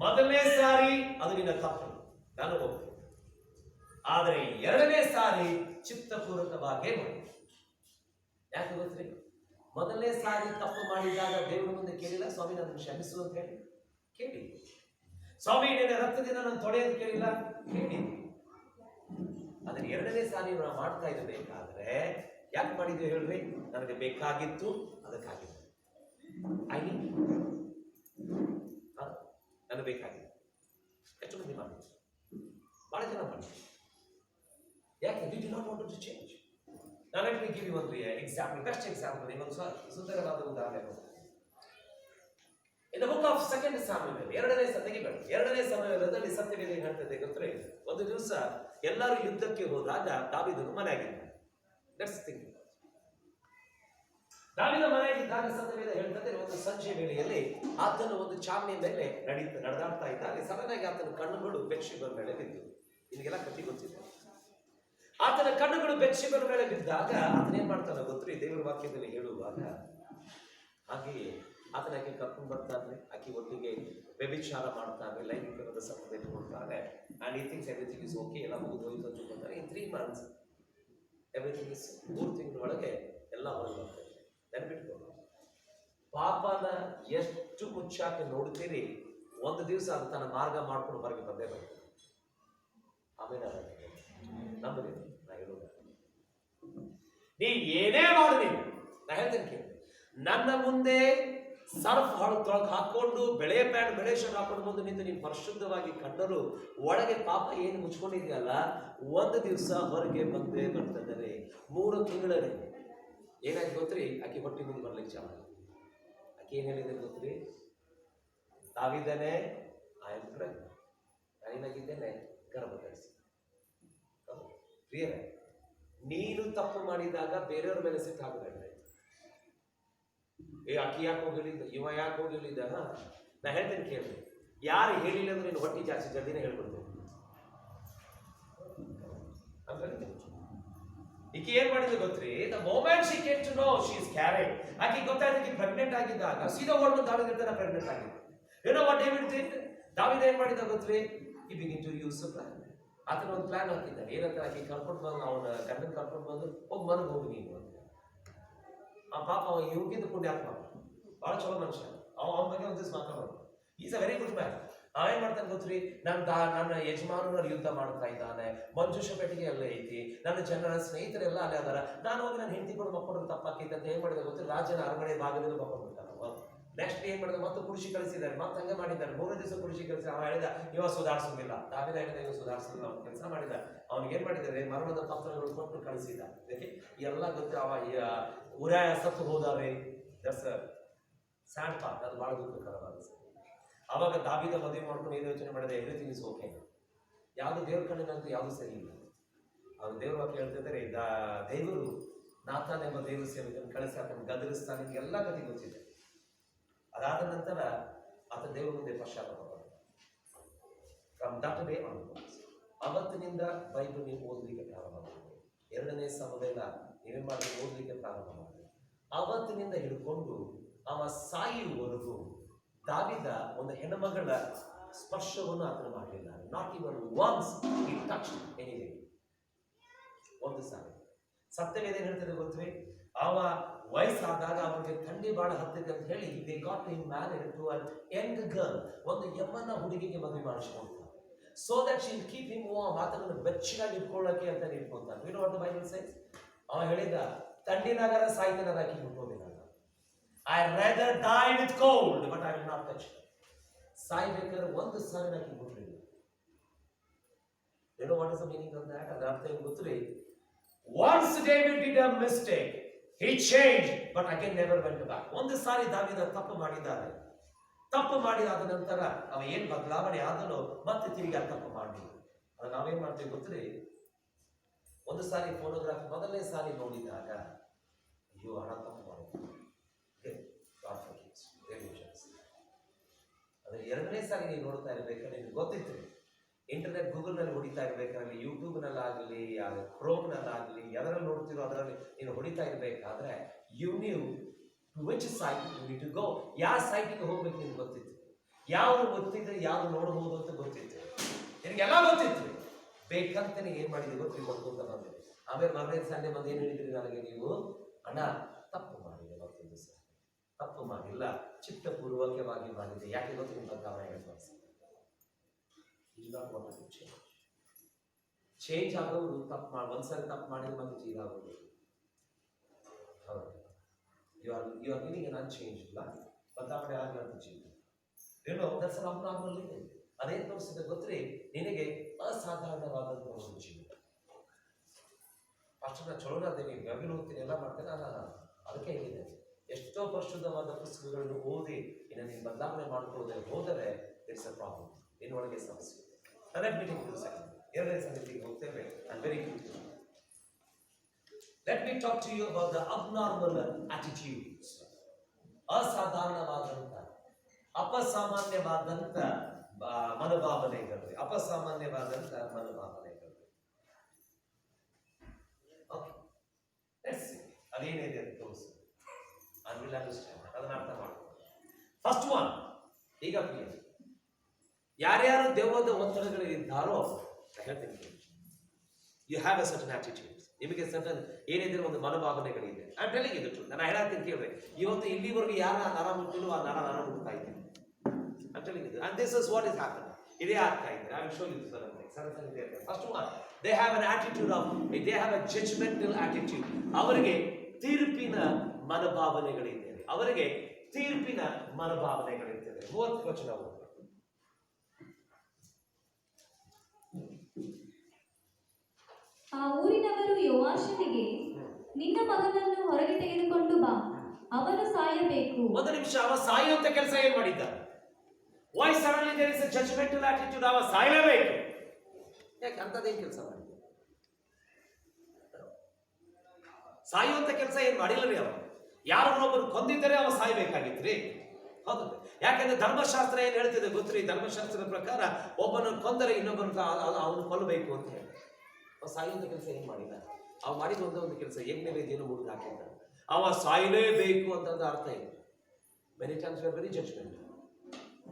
ಮೊದಲನೇ ಸಾರಿ ಅದು ನಿನ್ನ ತಪ್ಪು, ನಾನು ಹೋಗ್ತೇನೆ. ಆದರೆ ಎರಡನೇ ಸಾರಿ ಚಿತ್ತಪೂರ್ವಕವಾಗಿ ಮಾಡಿ. ಯಾಕೆ ಗೊತ್ತ್ರಿ, ಮೊದಲನೇ ಸಾರಿ ತಪ್ಪು ಮಾಡಿದಾಗ ದೇವರ ಮುಂದೆ ಕೇಳಿಲ್ಲ, ಸ್ವಾಮಿ ನನ್ನ ಕ್ಷಮಿಸು ಅಂತ ಹೇಳಿ ಕೇಳಿ. ಸ್ವಾಮಿ ನಿನ್ನ ರಕ್ತದಿಂದ ನಾನು ತೊಡೆ ಅಂತ ಕೇಳಿಲ್ಲ, ಕೇಳಿ. ಅದನ್ನ ಎರಡನೇ ಸಾರಿ ನಾವು ಮಾಡ್ತಾ ಇರಬೇಕಾದ್ರೆ ಯಾಕೆ ಮಾಡಿದ್ವಿ ಹೇಳ್ರಿ, ನನಗೆ ಬೇಕಾಗಿತ್ತು, ಅದಕ್ಕಾಗಿತ್ತು. ನನಗೆ ಬೇಕಾಗಿತ್ತು. ಎಷ್ಟು ಮಂದಿ ಮಾಡಿ, ಬಹಳ ಜನ ಮಾಡಿ. ಯಾಕೆ? We do not want to change. ನಾನು ಲೆಟ್ ಮಿ ಗಿವ್ ಯು ಒಂದು ಎಕ್ಸಾಂಪಲ್, ಬೆಸ್ಟ್ ಎಕ್ಸಾಂಪಲ್, ಇನ್ನೊಂದು ಸುಂದರವಾದ ಉದಾಹರಣೆ. In the book of second Samuel, ಎರಡನೇ ಸಮಯದಲ್ಲಿ ಸತ್ಯವೇದ ಹೇಳ್ತದೆ ಗೊತ್ತೇ. ಒಂದು ದಿವಸ ಎಲ್ಲರೂ ಯುದ್ಧಕ್ಕೆ ಹೋದಾಗ ದಾವೀದನು ಮನೆಯಾಗಿದ್ದ. Let's think. ದಾವೀದ ಮನೆಯಾಗಿದ್ದಾಗ ಸತ್ಯವೇದ ಹೇಳ್ತದೆ, ಒಂದು ಸಂಜೆ ವೇಳೆಯಲ್ಲಿ ಆತನು ಒಂದು ಚಾವಣಿ ಮೇಲೆ ನಡೆದಾಡ್ತಾ ಇದ್ದ. ಅಲ್ಲಿ ಸಡನ್ ಆಗಿ ಆತನ ಕಣ್ಣುಗಳು ಬೆಡ್ಶೀಟ್ ಮೇಲೆ ಬಿದ್ದು. ನಿಮಗೆಲ್ಲ ಕಥೆ ಗೊತ್ತಿದೆ. ಆತನ ಕಣ್ಣುಗಳು ಬೆಡ್ಶೀಟ್ ಮೇಲೆ ಬಿದ್ದಾಗ ಆತನೇನ್ ಮಾಡ್ತಾನೆ ಗೊತ್ತ್ರಿ, ದೇವರ ವಾಕ್ಯದಲ್ಲಿ ಹೇಳುವಾಗ ಹಾಗೆಯೇ ಆತನಕ್ಕೆ ಕರ್ಕೊಂಡು ಬರ್ತಾನೆ, ಆಕೆ ಒಟ್ಟಿಗೆ ವ್ಯಭಿಚಾರ ಮಾಡ್ತಾನೆ, ಲೈಂಗಿಕವಾದ ಸಂಬಂಧ ಇಟ್ಕೊಳ್ತಾನೆ. ಅಂಡ್ ಈ ಥಿಂಗ್ಸ್ ಎವ್ರಿಥಿಂಗ್ ಇಸ್ ಓಕೆ, ಎಲ್ಲ ಮುಗಿದು ಹೋಯ್ತು ಅಂತ ತಿಳ್ಕೊಳ್ತಾನೆ. ಇನ್ 3 months ಎವ್ರಿಥಿಂಗ್ ಇಸ್, 3 ತಿಂಗಳೊಳಗೆ ಎಲ್ಲ ಹೊರಗೆ ಬರ್ತದೆ. ನೆನಪಿಟ್ಕೊ, ಪಾಪನ ಎಷ್ಟು ಮುಚ್ಚಾಕಿ ನೋಡ್ತೀರಿ, ಒಂದು ದಿವಸ ಅದು ತನ್ನ ಮಾರ್ಗ ಮಾಡ್ಕೊಂಡು ಹೊರಗೆ ಬಂದೇ ಬರ್ತದೆ. ಆಮೇಲೆ ನಂಬರಿ, ನಾ ಹೇಳೋದು, ನೀ ಏನೇ ಮಾಡಿ, ನಾ ಹೇಳ್ತೇನೆ ಕೇಳಿ, ನನ್ನ ಮುಂದೆ ಸರ್ಫ್ ತೊಳಗೆ ಹಾಕೊಂಡು ಬೆಳೆ ಪ್ಯಾಂಟ್ ಬೆಳೆ ಶರ್ಟ್ ಹಾಕೊಂಡು ಬಂದು ನಿಂತು ನೀನು ಪರಿಶುದ್ಧವಾಗಿ ಕಂಡರು ಒಳಗೆ ಪಾಪ ಏನು ಮುಚ್ಕೊಂಡಿದೆಯಲ್ಲ, ಒಂದು ದಿವಸ ಹೊರಗೆ ಬಂದೇ ಬರ್ತದೆ. 3 ತಿಂಗಳಲ್ಲಿ ಏನಾಯ್ತು ಗೊತ್ತ್ರಿ, ಆಕೆ ಹೊಟ್ಟೆ ಮುಂದೆ ಬರ್ಲಿಕ್ಕೆ ಚಾಲ. ಆಕೆ ಏನ್ ಹೇಳಿದೆ ಗೊತ್ತ್ರಿ, ತಾವಿದ್ದೇನೆ, ನಾನೇನಾಗಿದ್ದೇನೆ, ಗರ್ಭ ಧರಿಸಿ. ಕ್ಲಿಯರ್? ನೀನು ತಪ್ಪು ಮಾಡಿದಾಗ ಬೇರೆಯವ್ರ ಮೇಲೆ ಸಿಟ್ಟು ಹಾಕಬೇಡ. ಅಕ್ಕಿ ಯಾಕೆ ಹೋಗಿಳಿದ್ದ, ಇವ ಯಾಕೆ ಹೋಗಿಳಿದ, ನಾ ಹೇಳ್ತೇನೆ ಕೇಳಿ. ಯಾರು ಹೇಳಿಲ್ಲ ಅಂದ್ರೆ ನೀನು ಹೊಟ್ಟೆ ಜಾಸ್ತಿ ಜಲ್ದಿನೇ ಹೇಳ್ಬಿಡ್ತೇನೆ. ಈಕೆ ಏನ್ ಮಾಡಿದ್ರು ಗೊತ್ತ್ರಿ, the moment she came to know she is carried, ಆಕೆ ಗೊತ್ತಾಯ್ತು ಪ್ರೆಗ್ನೆಂಟ್ ಆಗಿದ್ದಾಗ ಸೀದಾ ಓಡ್ಬಂದು ದಾವಿದ ಪ್ರೆಗ್ನೆಂಟ್ ಆಗಿದ್ದು. ಏನೋ ವಾಟ್ ಡೇವಿಡ್ ಡಿಡ್, ದಾವಿದ ಏನ್ ಮಾಡಿದ ಗೊತ್ತ್ರಿ, ಈ begin to use a plan. ಆತನ ಒಂದು ಪ್ಲಾನ್ ಹಾಕಿದ್ದಾನೆ. ಏನಂತ, ಆಕೆ ಕರ್ಕೊಂಡು ಬಂದು ಅವನ ಗಂಡನ ಕರ್ಕೊಂಡು ಬಂದು ಹೋಗಿ ಮನೆಗೆ ಹೋಗಿ ನೀನು ಅಂತ. ಆ ಪಾಪ ಅವ ಯೋಗ್ಯದ ಪುಣ್ಯಾತ್ಮ, ಬಹಳ ಚಲೋ ಮನುಷ್ಯ. ಅವನ ಬಗ್ಗೆ ಒಂದು ದಿವಸ ಮಾತಾಡೋದು. Is a very good man. ಅವೇನ್ ಮಾಡ್ತಾನೆ ಗೊತ್ತ್ರಿ, ನನ್ನ ಯಜಮಾನರ ಯುದ್ಧ ಮಾಡ್ತಾ ಇದ್ದಾನೆ, ಮಂಜುಷ ಪೆಟ್ಟಿಗೆ ಅಲ್ಲೇ ಐತಿ, ನನ್ನ ಸ್ನೇಹಿತರೆಲ್ಲ ಅಲ್ಲೇ ಅದಾರ, ನಾನು ಹೋಗಿ ನನ್ನ ಹೆಂಡತಿ ಕೂಡ ಮಕ್ಕೊಂಡ್ರೆ ತಪ್ಪಾಕೈತೆ ಅಂತ ಏನ್ ಮಾಡಿದ ಗೊತ್ತ್ರಿ, ರಾಜನ ಅರಮನೆ ಭಾಗದಲ್ಲಿ ಮಕ್ಕೊಂಡ್ಬಿಡ್ತಾನೆ. ನೆಕ್ಸ್ಟ್ ಏನ್ ಮಾಡಿದ, ಮತ್ತೆ ಕುಡಿಸಿ ಕಳಿಸಿದ್ದಾರೆ, ಮತ್ತೆ ಹಂಗೆ ಮಾಡಿದ್ದಾರೆ. 3 ದಿವಸ ಕುಡಿಸಿ ಕಳಿಸಿ ಅವ ಹೇಳಿದ, ಇವ ಸುಧಾರಿಸೋದಿಲ್ಲ. ದಾವಿದ ಹೇಳಿದ, ಇವ ಸುಧಾರಿಸೋದಿಲ್ಲ. ಅವ್ನು ಕೆಲಸ ಮಾಡಿದ. ಅವ್ನಿಗೆ ಏನ್ ಮಾಡಿದ್ದಾರೆ, ಮರಣದ ಪತ್ರಗಳು ಕೊಟ್ಟು ಕಳಿಸಿದ. ಎಲ್ಲ ಗೊತ್ತು. ಅವ ಉರಾಯ ಸತ್ತು ಹೋದಾರೆ. ದಟ್ಸ್ ಸ್ಯಾಡ್ ಪಾರ್ಟ್, ಅದು ಬಹಳ ದುಃಖಕರವಾದ. ಅವಾಗ ದಾವಿದ ಮದುವೆ ಮಾಡ್ಕೊಂಡು ಏನು ಯೋಚನೆ ಮಾಡಿದೆ, ಎವ್ರಿಥಿಂಗ್ ಇಸ್ ಓಕೆ, ಯಾವುದು ದೇವ್ರ ಕಣ್ಣಿನಂತೂ ಯಾವುದು ಸರಿ ಇಲ್ಲ. ಅವ್ರು ದೇವ್ರ ವಾಕ್ಯ ಹೇಳ್ತಿದ್ದಾರೆ, ದೇವರು ನಾಥಾನ್ ಎಂಬ ದೇವ್ರ ಸೇವಕನ ಕಳಿಸಿ ಆತನ ಗದರಿಸ್ತಾನೆ. ಎಲ್ಲ ಕಥೆ ಗೊತ್ತಿದೆ. ಅದಾದ ನಂತರ ಆತ ದೇವರ ಮುಂದೆ ಪಶ್ಚಾತ್ತಾಪ ಮಾಡಿದ. ಫ್ರಮ್ ದಟ್ ಡೇ ಆನ್ವರ್ಡ್ಸ್, ಅವತ್ತಿನಿಂದ ಬೈಬಲ್ ನೀವು ಓದಲಿಕ್ಕೆ ಪ್ರಾರಂಭ ಮಾಡಿದೆ. 2ನೇ ಸಮುದಾಯ ನೀವೇನ್ ಮಾಡಿ ಓದಲಿಕ್ಕೆ ಪ್ರಾರಂಭ ಮಾಡಿದೆ. ಅವತ್ತಿನಿಂದ ಹಿಡ್ಕೊಂಡು ಅವ ಸಾಯುವವರೆಗೂ ದಾವಿದ ಒಂದು ಹೆಣ್ಣುಮಗಳ ಸ್ಪರ್ಶವನ್ನು ಆತನ ಮಾಡಲಿಲ್ಲ. Not even once he touched anything. ಒಂದು ಸಾರಿ ಸತ್ಯವೇದ ಏನ್ ಹೇಳ್ತದೆ ಗೊತ್ತೇ, ಅವ ವಯಸ್ಸಾದಾಗ ಅವನಿಗೆ ಥಂಡಿ ಬಹಳ ಹತ್ತಿದೆ ಅಂತ ಹೇಳಿ they got him married to an young girl, ಒಂದು ಯಮ್ಮನ ಹುಡುಗಿಗೆ ಮದುವೆ ಮಾಡಿಸ್ಕೊಂತ, so that she will keep him warm, ಆತನನ್ನು ಬೆಚ್ಚಗಾಗಿ ಇಟ್ಕೊಳ್ಳಕ್ಕೆ ಅಂತ ಇಟ್ಕೊಂತಾನೆ. You know what the Bible says? ಅವ ಹೇಳಿದ ಥಂಡಿನಾಗರ ಸಾಯ್ತನಾರ ಆಕಿ ಮುಟ್ಟೋದಿಲ್ಲ, I rather die with cold but I will not touch her. ಸಾಯ್ಬೇಕಾದ್ರೆ ಒಂದು ಸಾರಿ ಆಕಿ ಮುಟ್ಟಲಿಲ್ಲ. You know what is the meaning of that? ಅದರ ಅರ್ಥ ಏನು ಗೊತ್ತೇ? Once David did a mistake, he changed, but again never went back. ಒಂದು ಸಾರಿ ದಾವೀದ ತಪ್ಪು ಮಾಡಿದ್ದಾನೆ, ತಪ್ಪು ಮಾಡಿದಾದ ನಂತರ ಅವ ಏನ್ ಬದಲಾವಣೆ ಆದನೋ ಮತ್ತೆ ತಿರುಗಿ ತಪ್ಪು ಮಾಡಿ. ಅದು ನಾವೇನ್ ಮಾಡ್ತೀವಿ ಗೊತ್ತೇ? ಒಂದು ಸಾರಿ ಫೋಟೋಗ್ರಾಫ್ ಮೊದಲನೇ ಸಾರಿ ನೋಡಿದಾಗ ಅಯ್ಯೋ ಹಣ ತಪ್ಪು ಮಾಡಿದ್ವಿ, ಅದ್ರ ಎರಡನೇ ಸಾರಿ ನೀವು ನೋಡ್ತಾ ಇರ್ಬೇಕಾದ್ರೆ ನಿಮ್ಗೆ ಗೊತ್ತಿತ್ತು, ಇಂಟರ್ನೆಟ್ ಗೂಗಲ್ನಲ್ಲಿ ಹೊಡಿತಾ ಇರ್ಬೇಕಾದ್ರೆ, ಯೂಟ್ಯೂಬ್ನಲ್ಲಾಗಲಿ ಕ್ರೋಮ್ನಲ್ಲಾಗಲಿ ಎದರಲ್ಲಿ ನೋಡ್ತಿರೋ ಅದರಲ್ಲಿ ನೀನು ಹೊಡಿತಾ ಇರಬೇಕಾದ್ರೆ you knew to which site you need to go, ಯಾವ ಸೈಟಿಗೆ ಹೋಗ್ಬೇಕು ನಿಮ್ಗೆ ಗೊತ್ತಿತ್ತು, ಯಾವ್ದು ಗೊತ್ತಿದ್ರೆ ಯಾವ್ದು ನೋಡ್ಬೋದು ಅಂತ ಗೊತ್ತಿತ್ತು, ನಿನಗೆಲ್ಲ ಗೊತ್ತಿತ್ತು. ಬೇಕಂತಾನೆ ಏನ್ ಮಾಡಿದ್ವಿ ಗೊತ್ತಿಲ್ಲ ಅಂತ ಬಂದಿದೆ. ಆಮೇಲೆ ಮರನೇ ಸಂಡೆ ಬಂದು ಏನ್ ಹೇಳಿದ್ರಿ ನನಗೆ ನೀವು, ಅಣ್ಣ ತಪ್ಪು ಮಾಡಿದೆ, ಮತ್ತೊಂದು ಸಲ ತಪ್ಪು ಮಾಡಿಲ್ಲ, ಚಿತ್ತಪೂರ್ವಕವಾಗಿ ಮಾಡಿದೆ. ಯಾಕೆ ಗೊತ್ತು ನಿಮ್ಮ ಗಮನ ಚೇಂಜ್ ಆಗೋರು ತಪ್ಪು ಮಾಡಿ ಒಂದ್ಸರಿ ತಪ್ಪು ಮಾಡಿದ್ರೆ ಮತ್ತೆ ಚೇಂಜ್ ಆಗೋದು. You are living an unchange ಇಲ್ಲ, ಬದಲಾವಣೆ ಆಗಲಾರ್ದು ಜೀವನ ಏನೋ ದಟ್ಸ್ ಅಬ್ನಾರ್ಮಲ್ ಇದೆ. ಅದೇನು ತೋರಿಸಿದೆ ಗೊತ್ತೇ? ನಿನಗೆ ಅಸಾಧಾರಣವಾದಂತಹ ಒಂದು ಜೀವನ. ಅಷ್ಟು ನಾನು ಚಲೋನಾದೇನೆ ಗವಿಲು ಹೋಗ್ತೀನಿ ಎಲ್ಲ ಮಾಡ್ತೇನೆ, ಅದಕ್ಕೆ ಹೇಳಿದೆ ಎಷ್ಟೋ ಪರಿಶುದ್ಧವಾದ ಪುಸ್ತಕಗಳನ್ನು ಓದಿ ಇನ್ನು ನೀನು ಬದಲಾವಣೆ ಮಾಡಿಕೊಳ್ಳದೆ ಹೋದರೆ ಇಟ್ಸ್ ಅ ಪ್ರಾಬ್ಲಮ್, ನಿನ್ನೊಳಗೆ ಸಮಸ್ಯೆ. Let me take you second, ಎರಡನೇ ಸಂಗತಿಗೆ ಹೋಗ್ತೇವೆ. I very quick. Let me talk to you about the abnormal attitudes, ಅಸಾಧಾರಣವಾದಂಥ ಅಪಸಾಮಾನ್ಯವಾದಂಥ ಮನೋಭಾವನೆಗಳು, ಅಪಸಾಮಾನ್ಯವಾದಂಥ ಮನೋಭಾವನೆಗಳು. ಓಕೆ, ಅದೇನಿದೆ ಅಂತ ತೋರಿಸಿ, ಐ ವಿಲ್ ಅಂಡರ್ಸ್ಟ್ಯಾಂಡ್, ಅದನ್ನ ಅರ್ಥ ಮಾಡ್ಕೊಂಡು. ಫಸ್ಟ್ ಒನ್, ಈಗ ಕ್ಲಿಯರ್, ಯಾರ್ಯಾರು ದೆವ್ವದ ಒತ್ತಡಗಳಿದ್ದಾರೋ ಹೇಳ್ತೀನಿ, you have a certain attitude, ನಿಮಗೆ ಸರ್ಟನ್ ಏನಿದೆ ಒಂದು ಮನೋಭಾವನೆಗಳಿದೆ. ಐ ಟೆಲ್ಲಿಂಗ್ ಇದು ಟ್ರೂ, ನಾನು ಹೇಳತ್ತೀನಿ ಕೇಳ್ರಿ. ಇವತ್ತು ಇಲ್ಲಿವರೆಗೂ ಯಾರ ನರ ಮುಟ್ಟಿನೋ ಆ ನರ ಮುಟ್ತಾ ಇದ್ದೀನಿ. ಐ ಟೆಲ್ಲಿಂಗ್ ಇದು, and this is what is happen. ಇದೇ ಆಗ್ತಾ ಇದೆ. I will show you sir. First one, they have an attitude of, they have a judgmental attitude. ಅವರಿಗೆ ತೀರ್ಪಿನ ಮನೋಭಾವನೆಗಳಿದ್ದೇವೆ, ಅವರಿಗೆ ತೀರ್ಪಿನ ಮನೋಭಾವನೆಗಳಿರ್ತದೆ. 30ನೇ ವಚನ. ಆ ಊರಿನವರು ಯೋವಾಷನಿಗೆ, ನಿನ್ನ ಮಗನನ್ನು ಹೊರಗೆ ತೆಗೆದುಕೊಂಡು ಬಾ, ಅವನು ಸಾಯಬೇಕು. ಒಂದು ನಿಮಿಷ, ಅವ ಸಾಯುವಂತ ಕೆಲಸ ಏನ್ ಮಾಡಿದ್ದ? Why suddenly there is a judgmental attitude? ಅವ ಸಾಯಲೇಬೇಕು. ಯಾಕೆ ಅಂತದೇನು ಕೆಲಸ ಮಾಡಿದ್ದ? ಸಾಯುವಂತ ಕೆಲಸ ಏನ್ ಮಾಡಿಲ್ಲ ರೀ ಅವ. ಯಾರನ್ನೊಬ್ಬರು ಕೊಂದಿದ್ದರೆ ಅವ ಸಾಯ್ಬೇಕಾಗಿತ್ರಿ. ಹೌದು, ಯಾಕಂದ್ರೆ ಧರ್ಮಶಾಸ್ತ್ರ ಏನ್ ಹೇಳ್ತಿದೆ ಗೊತ್ತ್ರಿ? ಧರ್ಮಶಾಸ್ತ್ರದ ಪ್ರಕಾರ ಒಬ್ಬನನ್ನು ಕೊಂದರೆ ಇನ್ನೊಬ್ಬನ ಅವನು ಕೊಲ್ಲಬೇಕು ಅಂತ ಹೇಳಿ. ಅವ ಸಾಯುವಂತ ಕೆಲಸ ಏನ್ ಮಾಡಿಲ್ಲ. ಅವ ಮಾಡಿದ ಒಂದು ಕೆಲಸ, ಯಜ್ಞ ವೇದಿಯನ್ನು ಮುರಿದು ಹಾಕಿದ್ದ. ಅವ ಸಾಯಲೇಬೇಕು ಅಂತಂದ ಅರ್ಥ ಇದೆ. Many times we are very judgment.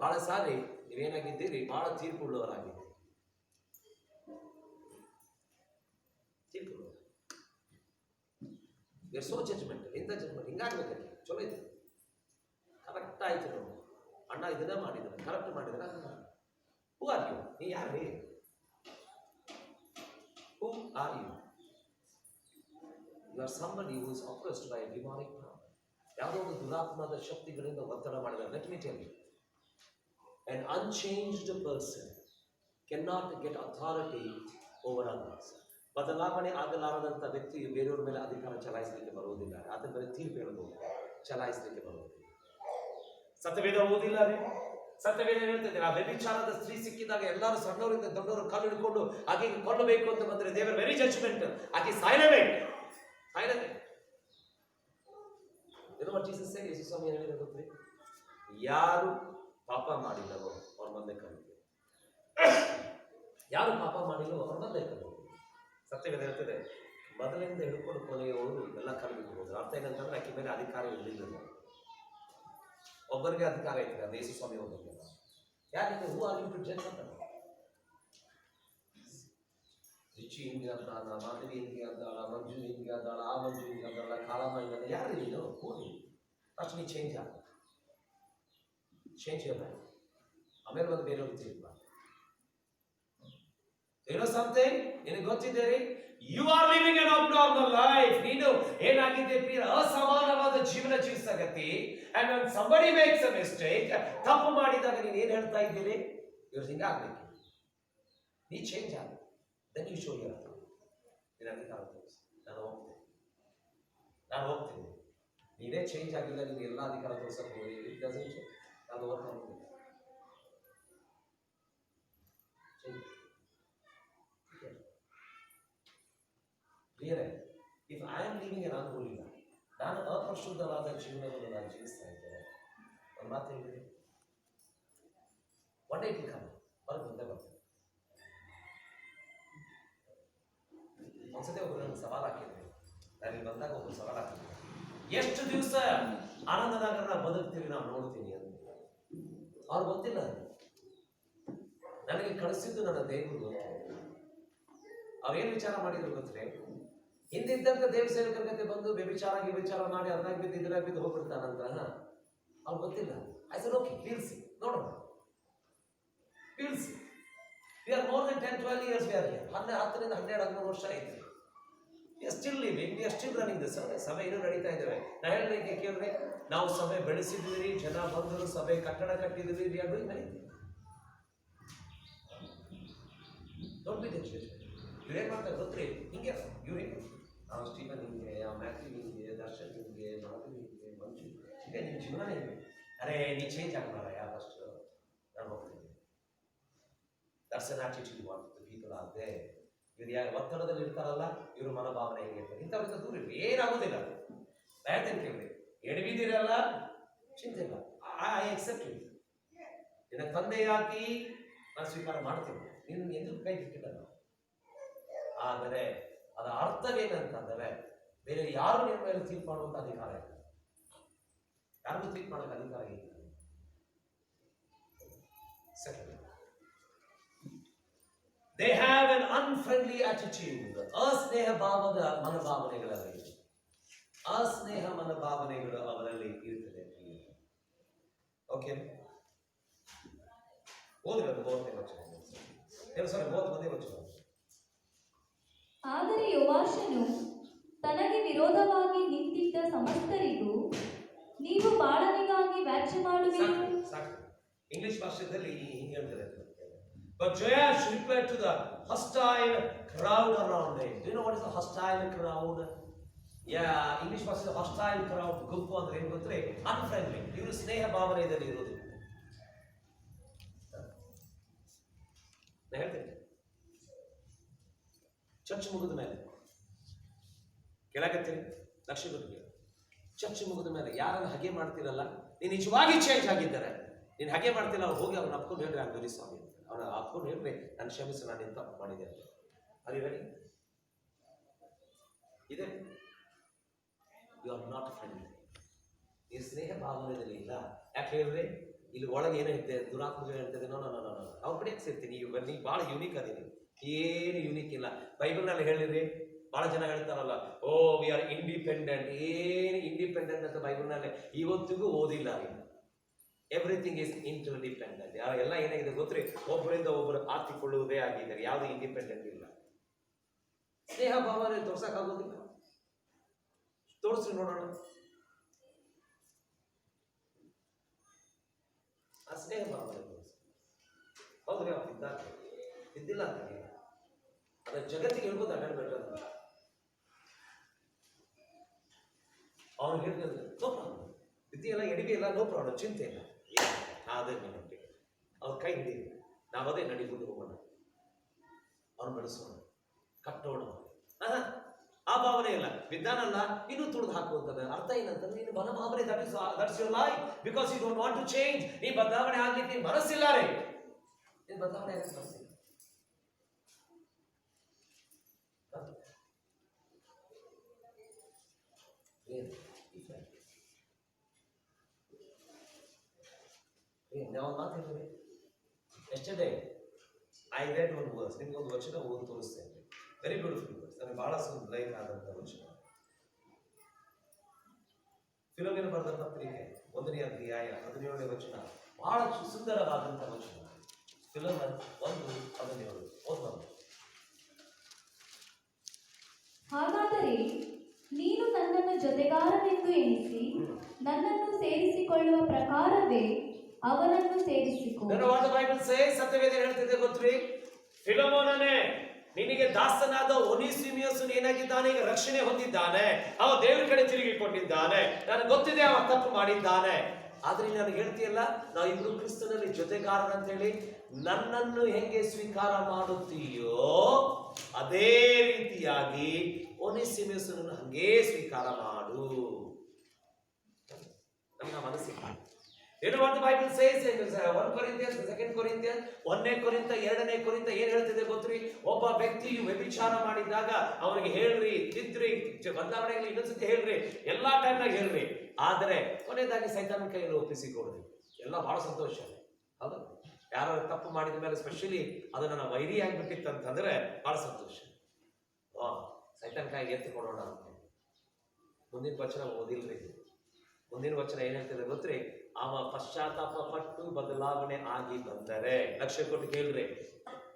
ಬಹಳ ಸಾರಿ ನೀವೇನಾಗಿದ್ದೀರಿ, ಬಹಳ ತೀರ್ಪುಳ್ಳವರಾಗಿದ್ದೀರಿ. ತೀರ್ಪುಳ್ಳವರು ಸೋ ಜಡ್ಜ್ಮೆಂಟ್, ಇಂಥ ಜಡ್ಜ್ಮೆಂಟ್ ಹಿಂಗಾಗ್ಬೇಕಲ್ಲಿ. ಚಲೋ ಇದೆ, ಕರೆಕ್ಟ್ ಆಯ್ತು ನಾವು ಅಣ್ಣ ಇದನ್ನ ಮಾಡಿದ್ರ, ಕರೆಕ್ಟ್ ಮಾಡಿದ್ರ. Who are you? ನೀ ಯಾರೇ? Who are you? You are somebody who is oppressed by a demonic power. ಯಾವುದೋ ಒಂದು ದುರಾತ್ಮದ ಶಕ್ತಿಗಳಿಂದ ಒತ್ತಡ ಮಾಡಿದ. Let me tell you, an unchanged person cannot get authority over others. ಬದಲಾವಣೆ ಆಗಲಾರದಂಥ ವ್ಯಕ್ತಿಯು ಬೇರೆಯವರ ಮೇಲೆ ಅಧಿಕಾರ ಚಲಾಯಿಸಲಿಕ್ಕೆ ಬರುವುದಿಲ್ಲ. ಆತನ ಮೇಲೆ ತೀರ್ಪು ಹೇಳಬಹುದು, ಚಲಾಯಿಸಲಿಕ್ಕೆ ಬರುವುದಿಲ್ಲ. ಸತ್ಯವೇದ ಓದಿಲ್ಲ ರೀ? ಸತ್ಯವೇದ ಹೇಳ್ತಿದ್ದೆ, ಆ ವ್ಯಭಿಚಾರದ ಸ್ತ್ರೀ ಸಿಕ್ಕಿದಾಗ ಎಲ್ಲರೂ ಸಣ್ಣವರಿಂದ ದೊಡ್ಡವರು ಕಾಲು ಹಿಡ್ಕೊಂಡು ಆಕೆ ಕೊಲ್ಲಬೇಕು ಅಂತ ಬಂದರೆ ದೇವರ ವೆರಿ ಜಡ್ಜ್ಮೆಂಟ್. ಆಕೆ ಸಾಯಲೇಬೇಕು, ಸಾಯಲೇಬೇಕು. ಯೇಸು ಸ್ವಾಮಿ ಹೇಳಿದ ಗೊತ್ತ್ರಿ? ಯಾರು ಪಾಪ ಮಾಡಿಲ್ಲವೋ ಅವ್ರ ಮುಂದೆ ಕಲಿತು, ಯಾರು ಪಾಪ ಮಾಡಿಲ್ಲವೋ ಅವ್ರ ಮುಂದೆ ಕಲಿತು. ಸತ್ಯವೇದ ಹೇಳ್ತದೆ, ಮೊದಲಿಂದ ಹಿಡ್ಕೊಂಡು ಕೊನೆಯವರು ಎಲ್ಲ ಕಲಿಬೇಕು ಹೋದ್ರು. ಅರ್ಥ ಏನಂತಂದ್ರೆ ಆಕೆ ಮೇಲೆ ಅಧಿಕಾರ ಇರಲಿಲ್ಲ. ಒಬ್ಬರಿಗೆ ಅಧಿಕಾರ ಐತೆ, ಅದು ಯೇಸು ಸ್ವಾಮಿ ಒಬ್ಬರಿಗೆ. ಯಾಕೆ? Who are you to judge ಅಂತ. ಚಿಚ್ಚಿ ಹಿಂಗೆ ಅಂದಾಳ, ಮಾಧವಿ ಹಿಂಗೆ ಅಂದಾಳ, ಮಂಜು ಹಿಂಗೆ ಅಂದಾಳ, ಆ ಮಂಜು ಹಿಂಗೆ ಅಂದಾಳ, ಕಾಳಮ್ಮ ಹಿಂಗೆ ಅಂದಾಳ. ಯಾರು ನೀನು? ಕೂಡಿ ಫಸ್ಟ್ ನೀ ಚೇಂಜ್ ಆಗ, ಚೇಂಜ್ ಇಲ್ಲ. ಆಮೇಲೆ ಒಂದು ಬೇರೆಯವ್ರಿಗೆ ಚೇಂಜ್ ಮಾಡಿ. ಏನೋ ಸಮಥಿಂಗ್ ನಿನಗೆ ಗೊತ್ತಿದ್ದೀರಿ, you are living an abnormal life. ನೀನು ಏನಾಗಿದೆ ಪ್ರಿಯ, ಅಸಮಾನವಾದ ಜೀವನ ಜೀವಿಸಕತ್ತಿ. And when somebody makes a mistake, ತಪ್ಪು ಮಾಡಿದಾಗ ನೀನು ಏನು ಹೇಳ್ತಾ ಇದ್ದೀರಿ? ಇವ್ರು ಹಿಂಗಾಗ್ಬೇಕು, ನೀ ಚೇಂಜ್ ಆಗ, then you show your authority. ನೀನು ಅಧಿಕಾರ ತೋರಿಸು, ನಾನು ಹೋಗ್ತೀನಿ. ನೀನೇ ಚೇಂಜ್ ಆಗಿಲ್ಲ, ನೀನು ಎಲ್ಲ ಅಧಿಕಾರ ತೋರಿಸಕ್ಕೆ ಹೋಗಿ ಇಟ್ ಡಸಂಟ್ ಚೇಂಜ್. ನಾನು ವರ್ಕ್ ಮಾಡ್ತೀನಿ. ಕ್ಲಿಯರೇ? If I am living an unholy life, ನಾನು ಅಪರಿಶುದ್ಧವಾದ ಜೀವನವನ್ನು ನಾನು ಜೀವಿಸ್ತಾ ಇದ್ದೇನೆ, ಒಂದು ಮಾತು ಹೇಳಿದೆ, ಒನ್ ಡೇ ಇಟ್ ಕಮ್, ಹೊರಗೆ ಬಂದೇ ಬರ್ತದೆ. ಒಂದ್ಸತಿ ಒಬ್ಬರು ನನಗೆ ಸವಾಲು ಹಾಕಿದ್ರು, ನಾನು ಇಲ್ಲಿ ಬಂದಾಗ ಒಬ್ಬರು ಸವಾಲು ಹಾಕಿದ್ರು, ಎಷ್ಟು ದಿವಸ ಆನಂದನಗರನ ಬದುಕ್ತೀವಿ ನಾವು ನೋಡ್ತೀನಿ ಅಂತ. ಅವ್ರು ಗೊತ್ತಿಲ್ಲ, ನನಗೆ ಕಳಿಸಿದ್ದು ನನ್ನ ದೇವರು ಗೊತ್ತು. ಅವ್ರೇನು ವಿಚಾರ ಮಾಡಿದ್ರು ಗೊತ್ತೇ, ಹಿಂದಿದ್ದಂತ ದೇವ ಸೇವಕರ ಜೊತೆ ಬಂದು ವ್ಯಭಿಚಾರ ಮಾಡಿ ಅದ್ರಾಗ ಬಿದ್ದು ಇದ್ರಾಗ ಬಿದ್ದು ಹೋಗ್ಬಿಡ್ತಾನಂತ ಅವ್ರು ಗೊತ್ತಿಲ್ಲ. ಐ ಸೆಡ್ ಓಕೆ, ಪೀಳ್ಸಿ ನೋಡೋಣ, ಪೀಳ್ಸಿ. We are more than 10-12 years we are here. 10ರಿಂದ 12-13 ವರ್ಷ ಆಯ್ತು. We are still living, we are still running the ಸಭೆ. ಸಭೆ ಇನ್ನೂ ನಡೀತಾ ಇದ್ದೇವೆ. ನಾ ಹೇಳಿದ್ರೆ ಕೇಳಿದ್ರೆ, ನಾವು ಸಭೆ ಬೆಳೆಸಿದ್ವಿ, ಜನ ಬಂದರು, ಸಭೆ ಕಟ್ಟಡ ಕಟ್ಟಿದ್ವಿ, we are doing many things. Don't be distressed. ಇವ್ರು ಏನು ಮಾಡ್ತಾರೆ ಗೊತ್ತ್ರಿ, ಹಿಂಗೆ ಇವ್ರು ಹಿಂಗೆ, ಸ್ಟೀಫನ್ ಹಿಂಗೆ, ಮ್ಯಾಥ್ಯೂ ಹಿಂಗೆ, ದರ್ಶನ್ ಹಿಂಗೆ, ಮಾಧವಿ ಹಿಂಗೆ, ಮಂಜು ಹಿಂಗೆ, ನಿಮ್ಮ ಜೀವನ ಹಿಂಗೆ. ಅರೆ ನೀ ಚೇಂಜ್ ಆಗಬಾರ ಯಾ ಫಸ್ಟ್. ನಾನು ಹೋಗ್ತೀನಿ. That's an attitude what the people are there. ಇವ್ರು ಯಾರು ಒತ್ತಡದಲ್ಲಿ ಇರ್ತಾರಲ್ಲ, ಇವ್ರ ಮನೋಭಾವನೆ ಹೇಗೆ ಇರ್ತಾರೆ, ಇಂಥವ್ರಿಂದ ದೂರ ಇರ್ರಿ, ಏನಾಗೋದಿಲ್ಲ. ಹೇಳ್ತೇನೆ ಕೇಳಿ, ಎಡವಿದಿರಲ್ಲ ಚಿಂತೆ ಇಲ್ಲ, ಐ ಅಕ್ಸೆಪ್ಟ್ ಇಟ್. ನಿನ್ನ ತಂದೆಯಾಗಿ ನಾನು ಸ್ವೀಕಾರ ಮಾಡ್ತೀನಿ, ನಿನ್ನ ಎಂದು ಕೈ ಬಿಟ್ಟಿಲ್ಲ ನಾವು. ಆದರೆ ಅದರ ಅರ್ಥವೇನಂತಂದರೆ, ಬೇರೆ ಯಾರು ನಿಮ್ಮ ಮೇಲೆ ತೀರ್ಪು ಮಾಡುವಂಥ ಅಧಿಕಾರ ಇಲ್ಲ, ಯಾರಿಗೂ ತೀರ್ಪು ಮಾಡೋಕ್ಕೆ ಅಧಿಕಾರ ಇಲ್ಲ. Second, they have an unfriendly attitude. ಅಸ್ನೇಹ ಭಾವದ ಮನೋಭಾವನೆಗಳಲ್ಲಿ, ಅಸ್ನೇಹ ಮನೋಭಾವನೆಗಳು ಅವರಲ್ಲಿ ಇರ್ತದೆ. ಓಕೆ, ಓದ್ರಿ ಅದು 30ನೇ ವಚನ. 31ನೇ ವಚನ. ಆದರೆ ಯೋವಾಷನು ತನಗೆ ವಿರೋಧವಾಗಿ ನಿಂತಿದ್ದ ಸಮಸ್ತರಿಗೂ ನೀವು ಬಾಳನಿಗಾಗಿ ವ್ಯಾಜ್ಯ ಮಾಡುವಿರಿ. ಸಾಕು. ಇಂಗ್ಲಿಷ್ ಭಾಷೆಯಲ್ಲಿ ಹಿಂಗೆ ಹೇಳ್ತಾರೆ. But Joash replied to the hostile crowd around him. Do you know what is a hostile crowd? Yeah, English ಭಾಷೆಯಲ್ಲಿ hostile crowd, ಗುಂಪು ಅಂದ್ರೆ ಏನು ಗೊತ್ತೇ? Unfriendly. ಇವರು ಸ್ನೇಹ ಭಾವನೆಯಲ್ಲಿ ಇರೋದಿಲ್ಲ. ನಾನು ಹೇಳ್ತೇನೆ, ಚರ್ಚ್ ಮುಗಿದ ಮೇಲೆ ಕೆಳಗತ್ತೀನಿ, ಲಕ್ಷ್ಯ ಕೊಟ್ಟು ಚರ್ಚ್ ಮುಗಿದ ಮೇಲೆ ಯಾರನ್ನು ಹಾಗೆ ಮಾಡ್ತಿರಲ್ಲ, ನೀನು ನಿಜವಾಗಿ ಚೇಂಜ್ ಆಗಿದ್ದಾರೆ, ನೀನು ಹಾಗೆ ಮಾಡ್ತಿಲ್ಲ, ಅವ್ರು ಹೋಗಿ ಅವ್ರನ್ನ ಅಪ್ಕೊಂಡು ಹೇಳ್ರಿ, ನಾನು ಸ್ವಾಮಿ ಅಂತ ಅವ್ರನ್ನ ಅಪ್ಕೊಂಡು ಹೇಳ್ರಿ, ನಾನು ಕ್ಷಮಿಸು, ನಾನು ಏನು ತಪ್ಪು ಮಾಡಿದೆ ಅಂತ. ಅರಿ ರೆಡಿ? ಇದೆ, ಯು ಆರ್ ನಾಟ್ ಫ್ರೆಂಡ್ಲಿ. ಈ ಸ್ನೇಹ ಭಾವನೆಯಲ್ಲಿ ಇಲ್ಲ. ಯಾಕೆ ಹೇಳ್ರಿ, ಇಲ್ಲಿ ಒಳಗೆ ಏನೋ ಇರ್ತದೆ, ದುರಾತ್ಮಗಳು ಹೇಳ್ತದೆ. ನೋ ನೋ ನೋ ನೋ, ಅವ್ರ ಕಡೆ ಸೇರ್ತೀನಿ. ನೀವು ಭಾಳ ಯೂನಿಕ್ ಅದೀನಿ, ಏನು ಯೂನಿಕ್ ಇಲ್ಲ. ಬೈಬಲ್ನಲ್ಲಿ ಹೇಳಿರಿ, ಭಾಳ ಜನ ಹೇಳ್ತಾರಲ್ಲ, ಓ ವಿ ಆರ್ ಇಂಡಿಪೆಂಡೆಂಟ್. ಏನು ಇಂಡಿಪೆಂಡೆಂಟ್ ಅಂತ ಬೈಬಲ್ನಲ್ಲಿ ಇವತ್ತಿಗೂ ಓದಿಲ್ಲ. Everything is inter dependent. ಎಲ್ಲ ಏನಾಗಿದೆ ಗೊತ್ತ್ರಿ, ಒಬ್ಬರಿಂದ ಒಬ್ಬರು ಹಾಕಿಕೊಳ್ಳುವುದೇ ಆಗಿದ್ದಾರೆ, ಯಾವುದು ಇಂಡಿಪೆಂಡೆಂಟ್ ಇಲ್ಲ. ಸ್ನೇಹ ಭಾವನೆ ತೋರ್ಸಕ್ಕಾಗೋದಿಲ್ಲ. ತೋರಿಸ್ರಿ ನೋಡೋಣ. ಆ ಸ್ನೇಹ ಭಾವನೆ ತೋರಿಸಿ. ಹೌದ್ರಿ, ಅವ್ರು ಇದ್ದಿಲ್ಲ ಅಂತ ಅದ ಜಗತ್ತಿಗೆ ಹೇಳ್ಬೋದು, ಅಡ್ಡಾಡ್ಬೇಡ್ರ ಅವ್ನು ಹೇಳ್ತಾರೆ, ನೋ ಪ್ರಾಬ್ಲಮ್, ವಿದ್ಯೆ ಇಲ್ಲ, ಎಡಿಗೆ ಇಲ್ಲ, ನೋ ಪ್ರಾಬ್ಲಮ್, ಚಿಂತೆ ಇಲ್ಲ. ಅದೇ ನಮಗೆ ಅವ್ರ ಕೈ ಹಿಡಿಯಿರಿ, ನಾವು ಅದೇ ನಡಿಕೊಂಡು ಹೋಗೋಣ, ಅವ್ನು ಬೆಳೆಸೋಣ, ಕಟ್ಟೋಣ. ಆ ಭಾವನೆ ಇಲ್ಲ, ವಿಧಾನಲ್ಲ, ಇನ್ನೂ ತುಳಿದು ಹಾಕುವಂಥದ್ದು. ಅರ್ಥ ಏನಂತಂದ್ರೆ, ನೀನು ಮನೋಭಾವನೆ that's your life, because you don't want to change. ನೀ ಬದಲಾವಣೆ ಆಗ್ಲಿಕ್ಕೆ ಮನಸ್ಸಿಲ್ಲ ರೀ, ನೀನು ಬದಲಾವಣೆ ಆಗಕ್ಕೆ ಮನಸ್ಸಿಲ್ಲ. ನಾವು ಮಾತಾಡ್ತೀವಿ. ಎಸ್ಟರ್ಡೇ ಐ ರೆಡ್ ಒಂದು ವರ್ಸ್, ನಿಮ್ಗೊಂದು ವಚನ ಓದಿ ತೋರಿಸ್ತೇನೆ. ವೆರಿ ಬ್ಯೂಟಿಫುಲ್ ವರ್ಡ್ಸ್, ನನಗೆ ಬಹಳ ಲೈಕ್ ಆದಂತ ವಚನ. ಫಿಲೋಮಿನ ಬರೆದ ಪತ್ರಿಕೆ 1ನೇ ಅಧ್ಯಾಯ 17ನೇ ವಚನ, ಬಹಳ ಸುಂದರವಾದಂತ ವಚನ. ಫಿಲೋಮನ್ 1:17 ಓದ್ಬೋದು. ಹಾಗಾದರೆ ನೀನು ನನ್ನನ್ನು ಜೊತೆಗಾರನೆಂದು ಎಣಿಸಿ ನನ್ನನ್ನು ಸೇರಿಸಿಕೊಳ್ಳುವ ಪ್ರಕಾರವೇ ಅವನನ್ನು ಸೇರಿಸಿಕೊ. ಬೈಬಲ್ ಸತ್ಯವೇದ ಹೇಳ್ತಿದೆ ಗೊತ್ತ್ರಿ, ಫಿಲೋಮೋನನೇ, ನಿನಗೆ ದಾಸನಾದ ಒನೇಸಿಮಸ್ ಏನಾಗಿದ್ದಾನೆ, ಈಗ ರಕ್ಷಣೆ ಹೊಂದಿದ್ದಾನೆ, ಅವ ದೇವರ ಕಡೆ ತಿರುಗಿಕೊಂಡಿದ್ದಾನೆ, ನನಗೆ ಗೊತ್ತಿದೆ ಅವ ತಪ್ಪು ಮಾಡಿದ್ದಾನೆ. ಆದ್ರೆ ನನಗೆ ಹೇಳ್ತೀಯಲ್ಲ, ನಾವು ಇಬ್ರು ಕ್ರಿಸ್ತನಲ್ಲಿ ಜೊತೆಗಾರನ ಅಂತ ಹೇಳಿ, ನನ್ನನ್ನು ಹೆಂಗೆ ಸ್ವೀಕಾರ ಮಾಡುತ್ತೀಯೋ ಅದೇ ರೀತಿಯಾಗಿ ಒನೇಸಿಮಸ್ ಹಂಗೆ ಸ್ವೀಕಾರ ಮಾಡು. ನಮ್ಮ ಮನಸ್ಸಿಗೆ ಏನು what the Bible says in 1 Corinthians, 2 Corinthians, 1ನೇ ಕೊರಿಂಥ 2ನೇ ಕೊರಿಂಥ ಏನ್ ಹೇಳ್ತಿದೆ ಗೊತ್ತ್ರಿ? ಒಬ್ಬ ವ್ಯಕ್ತಿಯು ವ್ಯಭಿಚಾರ ಮಾಡಿದಾಗ ಅವನಿಗೆ ಹೇಳ್ರಿ, ತಿದ್ರಿ, ಬದಲಾವಣೆಗಳು ಇನ್ನೊಂದ್ಸತಿ ಹೇಳ್ರಿ, ಎಲ್ಲಾ ಟೈಮ್ನಾಗ ಹೇಳ್ರಿ, ಆದರೆ ಕೊನೆಯದಾಗಿ ಸೈತಾನನ ಕೈಯಲ್ಲಿ ಒಪ್ಪಿಸಿಕೊಡ್ರಿ. ಎಲ್ಲ ಬಹಳ ಸಂತೋಷ. ಹೌದು, ಯಾರು ತಪ್ಪು ಮಾಡಿದ ಮೇಲೆ ಸ್ಪೆಷಲಿ ಅದು ನನ್ನ ವೈರಿ ಆಗ್ಬಿಟ್ಟಿತ್ತು ಅಂತಂದ್ರೆ ಬಹಳ ಸಂತೋಷ. ಸೈತಾನ ಕೈಗೆ ಎತ್ತಿ ಕೊಡೋಣ ಅಂತ. ಮುಂದಿನ ವಚನ ಓದಿಲ್ರಿ. ಮುಂದಿನ ವಚನ ಏನ್ ಹೇಳ್ತಿದೆ ಗೊತ್ತ್ರಿ? ಅವ ಪಶ್ಚಾತ್ತಾಪ ಪಟ್ಟು ಬದಲಾವಣೆ ಆಗಿ ಬಂದರೆ, ಲಕ್ಷ್ಯ ಕೊಟ್ಟು ಕೇಳ್ರಿ,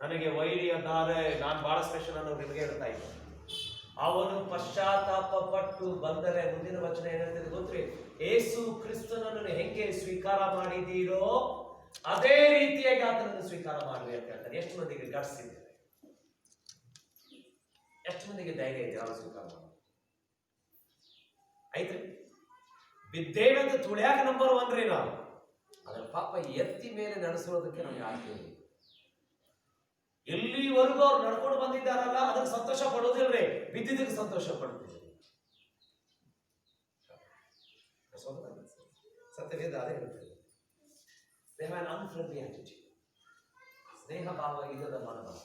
ನನಗೆ ವೈರಿ ಅದಾರೆ, ನಾನು ಬಹಳ ಸ್ಪೆಷಲ್ ಅನ್ನೋ ನಿಮಗೆ ಹೇಳ್ತಾ ಇದ್ದೆ. ಅವನು ಪಶ್ಚಾತ್ತಾಪ ಪಟ್ಟು ಬಂದರೆ, ಮುಂದಿನ ವಚನ ಏನ್ ಹೇಳ್ತಿದೆ ಗೊತ್ತ್ರಿ? ಯೇಸು ಕ್ರಿಸ್ತನನ್ನು ಹೆಂಗೆ ಸ್ವೀಕಾರ ಮಾಡಿದೀರೋ ಅದೇ ರೀತಿಯಾಗಿ ಆತನನ್ನು ಸ್ವೀಕಾರ ಮಾಡ್ರಿ ಅಂತ ಹೇಳ್ತಾರೆ. ಎಷ್ಟು ಮಂದಿಗೆ ಗಟ್ಸ್ ಇದೆ? ಎಷ್ಟು ಮಂದಿಗೆ ಧೈರ್ಯ ಇದೆ ಅವ್ರು ಸ್ವೀಕಾರ ಮಾಡಿ? ಐತ್ರಿ, ಬಿದ್ದೇವೆ ಅಂತ ತುಳಿಯಾಕ ನಂಬರ್ 1 ರೀ ನಾವು. ಅದರ ಪಾಪ ಎತ್ತಿ ಮೇಲೆ ನಡೆಸೋದಕ್ಕೆ ನಮ್ಗೆ ಆಗ್ತೀವಿ. ಎಲ್ಲಿವರೆಗೂ ಅವ್ರು ನಡ್ಕೊಂಡು ಬಂದಿದ್ದಾರಲ್ಲ ಅದಕ್ಕೆ ಸಂತೋಷ ಪಡೋದಿಲ್ರಿ, ಬಿದ್ದಿದ್ದಕ್ಕೆ ಸಂತೋಷ ಪಡ್ತೀವಿ. ಸತ್ಯವೇದ ಅದೇ ಹೇಳ್ತೇವೆ. They have an unfriendly attitude. ಸ್ನೇಹ ಭಾವ ಇಲ್ಲದ ಮನೋಭಾವ.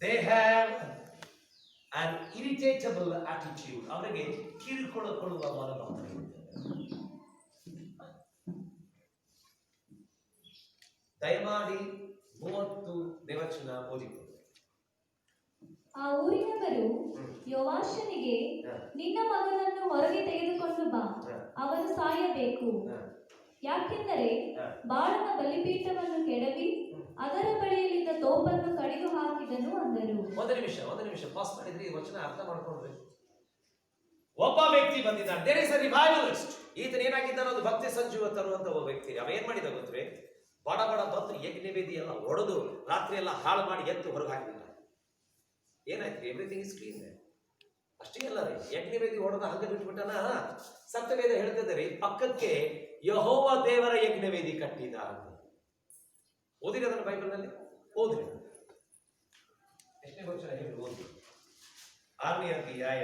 They have an irritable attitude. ಅವರಿಗೆ ಕಿರುಕೊಳ್ಳುವ ಮನೋಭಾವ. ದಯಮಾಡಿ 30ನೇ ವಚನ ಓದಿಕೊಳ್ಳಿ. ಆ ಊರಿನವರು ಯೋವಾಷನಿಗೆ, ನಿನ್ನ ಮಗನನ್ನು ಹೊರಗೆ ತೆಗೆದುಕೊಂಡು ಬಾ, ಅವನು ಸಾಯಬೇಕು. ಯಾಕೆಂದರೆ ಬಾಳನ ಬಲಿಪೀಠವನ್ನು ಕೆಡವಿ ಅದರ ಬಳಿಯಲ್ಲಿದ್ದ ತೋಪನ್ನು ಕಡಿದು ಹಾಕಿದನು ಅಂದರು. ಒಂದು ನಿಮಿಷ ಪಾಸ್ ಮಾಡಿದ್ರಿ, ಈ ವಚನ ಅರ್ಥ ಮಾಡ್ಕೊಂಡ್ರಿ. ಒಬ್ಬ ವ್ಯಕ್ತಿ ಬಂದಿದ್ದಾನೆ, ದೇರ್ ಇಸ್ ಅ ರಿವೈವಲಿಸ್ಟ್. ಈತನ ಏನಾಗಿದ್ದಾನೆ, ಒಂದು ಭಕ್ತಿ ಸಂಜೀವ ತರುವಂತ ಒಬ್ಬ ವ್ಯಕ್ತಿ. ಅವ ಏನ್ ಮಾಡಿದ ಗೊತ್ತ್ರಿ? ಬಡ ಬಂತು ಯಜ್ಞವೇದಿ ಎಲ್ಲ ಒಡೆದು ರಾತ್ರಿ ಎಲ್ಲ ಹಾಳು ಮಾಡಿ ಎತ್ತು ಹೊರಗೆ ಹಾಕಿಬಿಟ್ಟ. ಏನಾಯ್ತು? Everything is clean. ಅಷ್ಟೇ ಅಲ್ಲ ರೀ, ಯಜ್ಞವೇದಿ ಹೊಡೆದ ಹಂಗೆ ಬಿಟ್ಬಿಟ್ಟನ. ಸತ್ಯವೇದ ಹೇಳ್ತಿದ್ದಾರೆ, ಪಕ್ಕಕ್ಕೆ ಯೆಹೋವ ದೇವರ ಯಜ್ಞವೇದಿ ಕಟ್ಟಿದ ಅಂತ. ಓದಿರಿ ಅದನ್ನು ಬೈಬಲ್ನಲ್ಲಿ, ಓದ್ರಿ. ಎಷ್ಟನೇ ವಚನ ಹೇಳಿ ಓದಿ? 6ನೇ ಅಧ್ಯಾಯ